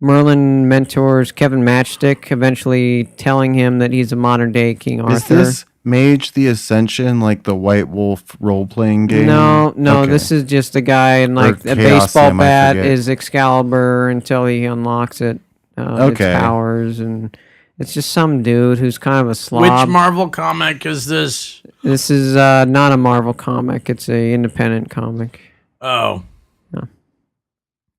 Merlin mentors Kevin Matchstick, eventually telling him that he's a modern day King Is Arthur. this Mage the Ascension, like the White Wolf role-playing game? No, Okay. this is just a guy and like a Chaosium, baseball I bat forget. is Excalibur until he unlocks it. Its Okay. powers, and it's just some dude who's kind of a slob. Which Marvel comic is this? This is not a Marvel comic. It's a independent comic. Oh,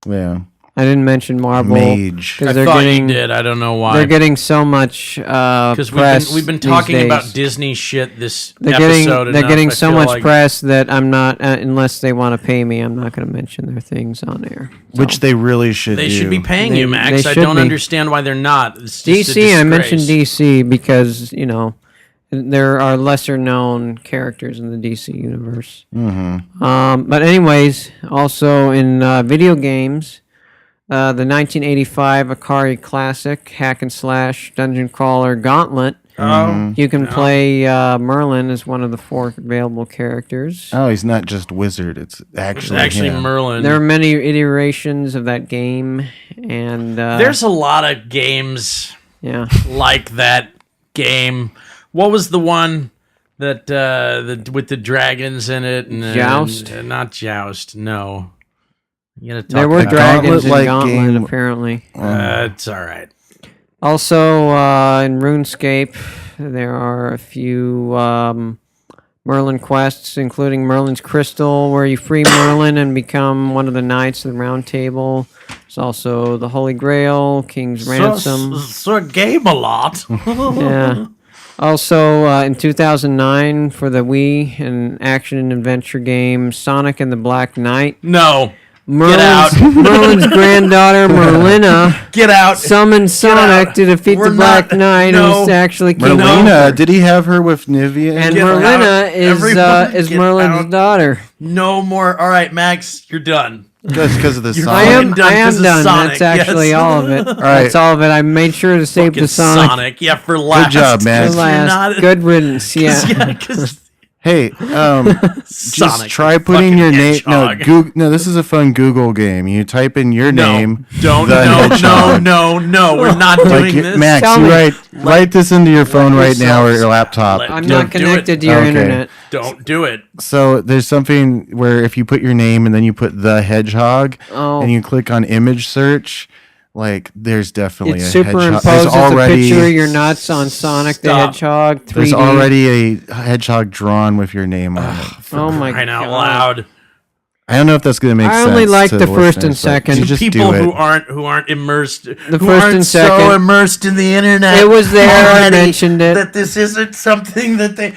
Yeah. I didn't mention Marvel Mage. because I they're thought getting you did. I don't know why. they're getting so much Because press. we've been these talking about days. Disney shit this They're episode. getting enough, getting I so feel much like. press that I'm not unless they want to pay me. I'm not going to mention their things on air. So. Which they really should They do. should be paying They- you, Max. they I should don't be. understand why they're not. It's just a DC. I mentioned disgrace. DC because there are lesser known characters in the DC universe. But anyways, also in video games, the 1985 Atari classic hack and slash dungeon crawler Gauntlet. You can play Merlin as one of the 4 available characters. Oh, he's not just wizard. It's actually Actually, him. Merlin. There are many iterations of that game, and There's a lot of games yeah. like that game. What was the one that with the dragons in it? And, Joust? Not Joust. No. You gotta talk There were about dragons in Gauntlet-like Gauntlet, game. apparently. It's all right. Also, in RuneScape, there are a few Merlin quests, including Merlin's Crystal, where you free Merlin and become one of the Knights of the Round Table. There's also the Holy Grail, King's Ransom. So game a lot. Yeah. Also, in 2009, for the Wii, an action and adventure game, Sonic and the Black Knight. No. Merlin's, out. Merlin's granddaughter, Merlina, Get out. summoned Sonic out. to defeat We're the Black not- Knight, no. who's actually King Merlina, Arthur. did he have her with Nivea? And Get Merlina out. Everyone is get Merlin's out. daughter. No more. All right, Max, you're done. That's because of the You're song. I am done 'cause of done. Sonic, That's actually yes. all of it. right. That's all of it. I made sure to save Fucking the Sonic. Sonic. Yeah, for last. job, man. For You're last. Good riddance. Yeah. Yeah, 'cause Hey, just Sonic try the putting fucking your name. No, hedgehog. No, this is a fun Google game. You type in your name. No, the hedgehog. no. We're not Like, doing this. Max, Tell you me. write this into your phone right now or yourselves- your laptop. let- I'm Don't not do connected it. to your Okay. internet. Don't do it. So there's something where if you put your name and then you put the hedgehog Oh. and you click on image search, like there's definitely It a hedgehog. There's superimposes a already picture of your nuts on Sonic the Stop. Hedgehog 3D. there's already a hedgehog drawn with your name on it. Oh my Crying out God. loud. I don't know if that's gonna make sense. I only like to the first and listeners, but second. you just People do it. who aren't immersed, The who first aren't and so second. immersed in the internet. It was there, I already, mentioned it. That this isn't something that they.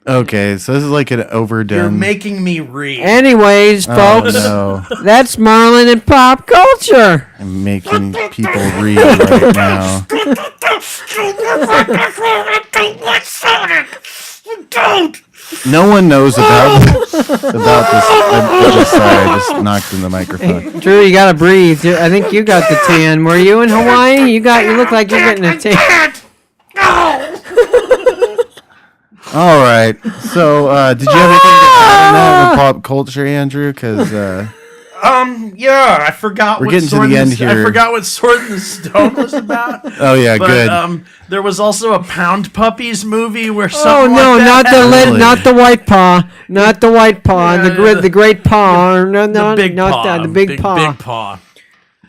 Okay, so this is like an You're overdone. making me read. Anyways, Oh folks, no! that's Merlin and pop culture. I'm making people read right now. No one knows about this. I'm just sorry, I just knocked in the microphone. Drew, you gotta breathe. I think you got the tan. Were you in Hawaii? You look like you're getting a tan. All right. So, did you have anything to add on that with pop culture, Andrew? Because Yeah, I forgot. We're what getting to Sword the in end I here. forgot what Sword in the Stone was about. oh yeah, But good. there was also a Pound Puppies movie where Oh something no, like not that the happened. Really? not the white paw, not the white paw, Yeah, the great paw, or no, the big not paw, that, the big paw. Big paw.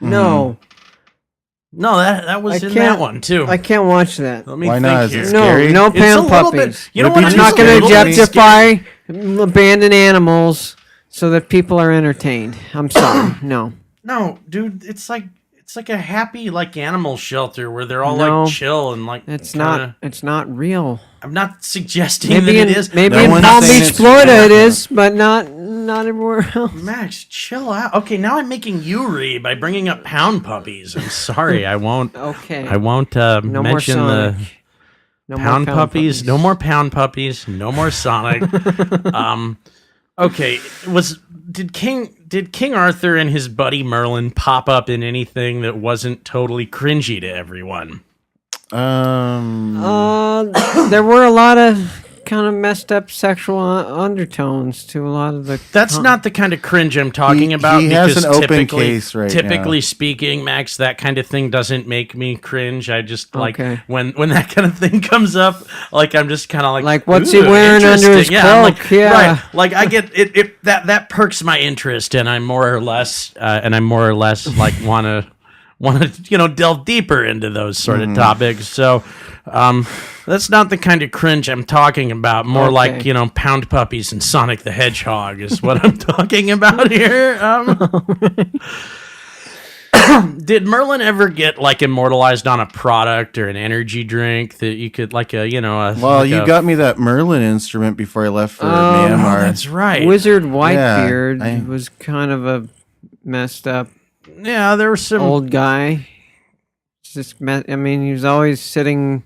No, No, that was I in can't- that one too. I can't watch that. Let me Why think not? Is here. it scary? No It's a pound little bit. puppies. You know Would what? it I'm be It's not a going to little bit objectify scary. abandoned animals so that people are entertained. I'm sorry. No. No, dude, it's like a happy like animal shelter where they're all No, like chill and like It's kinda, not. It's not real. I'm not suggesting Maybe that in it is. maybe No in one's Palm saying Beach, it's Florida, real. it is, but not everywhere else. Max, chill out. Okay, now I'm making you read by bringing up Pound Puppies. I'm sorry, I won't. Okay. I won't No more mention Sonic. the No more pound puppies. No more Pound Puppies. No more Sonic. Okay, did King Arthur and his buddy Merlin pop up in anything that wasn't totally cringy to everyone? There were a lot of kind of messed up sexual undertones to a lot of the. That's not the kind of cringe I'm talking He- about. he has because an open typically- case right Typically now. speaking, Max, that kind of thing doesn't make me cringe. I just like Okay. when that kind of thing comes up, like I'm just kind of like, What's he "Ooh, wearing under his interesting." Yeah, I'm cloak? like, Yeah. right. Like I get it that perks my interest, and I'm more or less like want to delve deeper into those sort of topics. So that's not the kind of cringe I'm talking about. More like Okay. Pound Puppies and Sonic the Hedgehog is what I'm talking about here. Did Merlin ever get like immortalized on a product or an energy drink that you could like a Well, you got me that Merlin instrument before I left for Oh, Myanmar. that's right. Wizard Whitebeard Yeah, was kind of a messed up Yeah, there was some. old guy. I mean, he was always sitting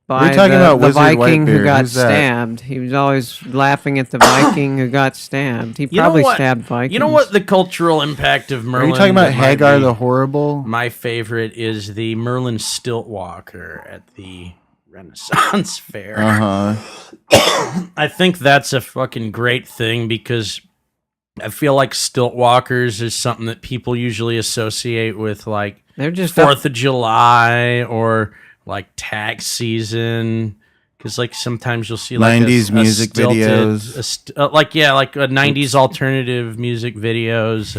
by We're talking the about Wizard Viking who Whitebeard. got Who's that? stabbed. He was always laughing at the Viking who got stabbed. He You know probably what? stabbed Vikings. You know what the cultural impact of Are Merlin? you talking about that might Hagar be- the Horrible? My favorite is the Merlin Stiltwalker at the Renaissance Fair. Uh huh. I think that's a fucking great thing because I feel like Stiltwalkers is something that people usually associate with like They're just up 4th of July or like tax season. Because like sometimes you'll see like 90s music videos. like 90s alternative music videos.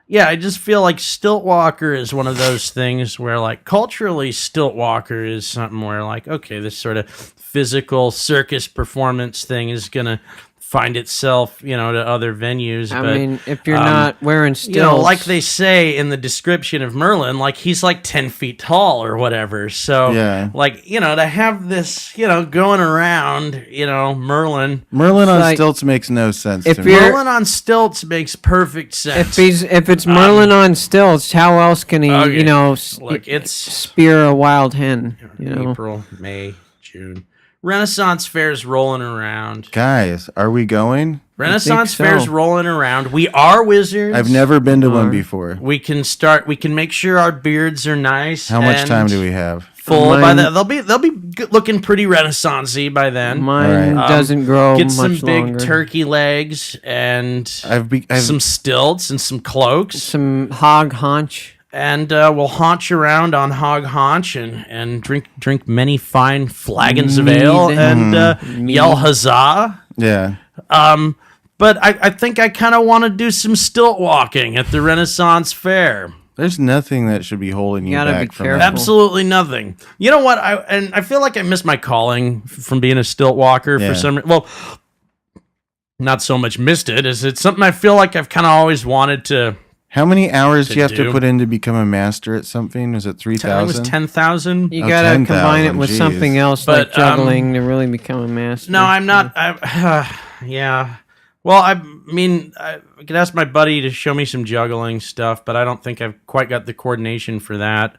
Yeah, I just feel like Stiltwalker is one of those things where like culturally Stiltwalker is something where like, okay, this sort of physical circus performance thing is gonna find itself, to other venues. I but, mean, if you're not wearing stilts, like they say in the description of Merlin, like he's like 10 feet tall or whatever. So, Yeah. like, to have this, going around, Merlin. Merlin on like- stilts makes no sense If to me. you're- Merlin on stilts makes perfect sense. if it's Merlin on stilts, how else can he, okay. s- Look, it's spear a wild hen? April, May, June. Renaissance Fair's rolling around. Guys, are we going? Renaissance so. Fair's rolling around. We are wizards. I've never been to one before. We can start. We can make sure our beards are nice. How much and time do we have? full by Mine- then. They'll be looking pretty Renaissance-y by then. Mine All right. doesn't grow Get much some big longer. turkey legs and I've some stilts and some cloaks. Some hog haunch. And we'll haunch around on Hog Haunch and drink many fine flagons of ale Mead. and yell huzzah. yeah. But I think I kind of want to do some stilt walking at the Renaissance Fair. There's nothing that should be holding you Gotta be back from careful. that. Absolutely nothing. You know what? I feel like I missed my calling from being a stilt walker Yeah. for some reason. Well, not so much missed it. Is it something I feel like I've kind of always wanted to? How many hours do you have do. to put in to become a master at something? Was it I was 3,000? 10,000. You Oh, gotta 10,000, combine it with geez. something else But, like juggling to really become a master. No, I'm not. Yeah. Well, I mean, I could ask my buddy to show me some juggling stuff, but I don't think I've quite got the coordination for that.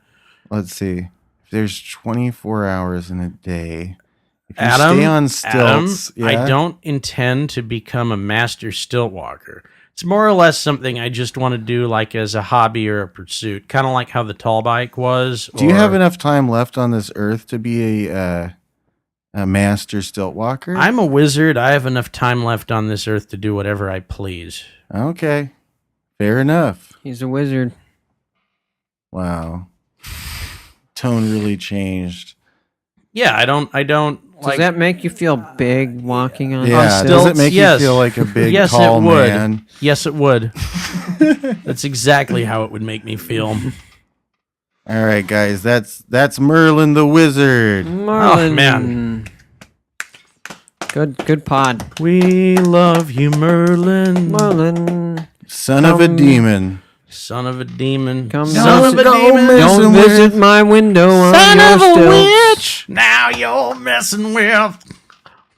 Let's see. There's 24 hours in a day. If you Adam, stay on stilts, I don't intend to become a master stilt walker. It's more or less something I just want to do like as a hobby or a pursuit, kind of like how the tall bike was. Do you or- have enough time left on this earth to be a master stilt walker? I'm a wizard. I have enough time left on this earth to do whatever I please. Okay. Fair enough. He's a wizard. Wow. Tone really changed. Yeah, I don't Does like that make you feel big walking on Yeah. Does stilts? it make yes. you feel like a big, Yes, tall it would. man? Yes, it would. That's exactly how it would make me feel. All right, guys. That's Merlin the Wizard. Merlin. Oh, man. Good pod. We love you, Merlin. Merlin. Son of a demon. Son of a demon. Come Son of a demon. Don't visit my window on Son your of a stilts. witch. Now you're messing with.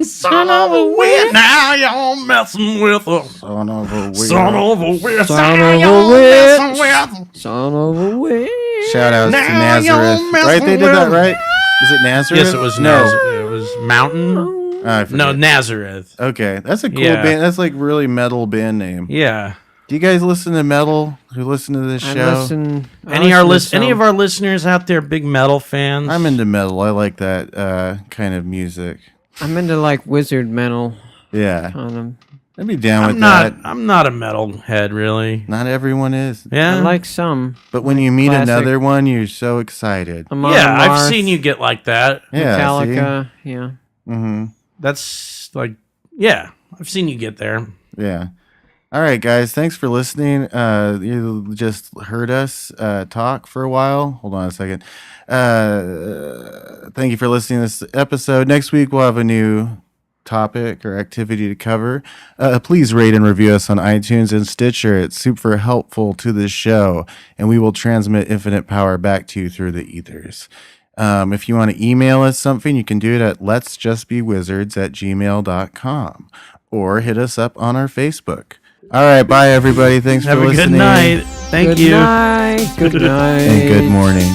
Son of a witch. Now you're messing with a. Son of a witch. Son of a witch. Son Now of a you're witch. messing with. Son of a witch. Shout outs to Now you're Nazareth. messing Right? They did that with- right? Is it Nazareth? Yes, it was No. Nazareth. It was Mountain. Oh, I No, forget. Nazareth. Okay. That's a cool Yeah. band. That's like really metal band name. Yeah. Do you guys listen to metal? Who listen to this I show? listen. Any of our listeners out there big metal fans? I'm into metal. I like that kind of music. I'm into like wizard metal. Yeah. I'd be down with that. I'm not a metal head really. Not everyone is. Yeah. I like some. But when you meet Classic. another one, you're so excited. Amon Yeah, I've Amarth, seen you get like that. Yeah. Metallica. Yeah. Mm-hmm. That's like yeah, I've seen you get there. Yeah. All right, guys. Thanks for listening. You just heard us talk for a while. Hold on a second. Thank you for listening to this episode. Next week, we'll have a new topic or activity to cover. Please rate and review us on iTunes and Stitcher. It's super helpful to this show, and we will transmit infinite power back to you through the ethers. If you want to email us something, you can do it at letsjustbewizards@gmail.com or hit us up on our Facebook. All right, bye everybody. Thanks Have for a listening. good night. Thank Good you. night. Good night. And good morning.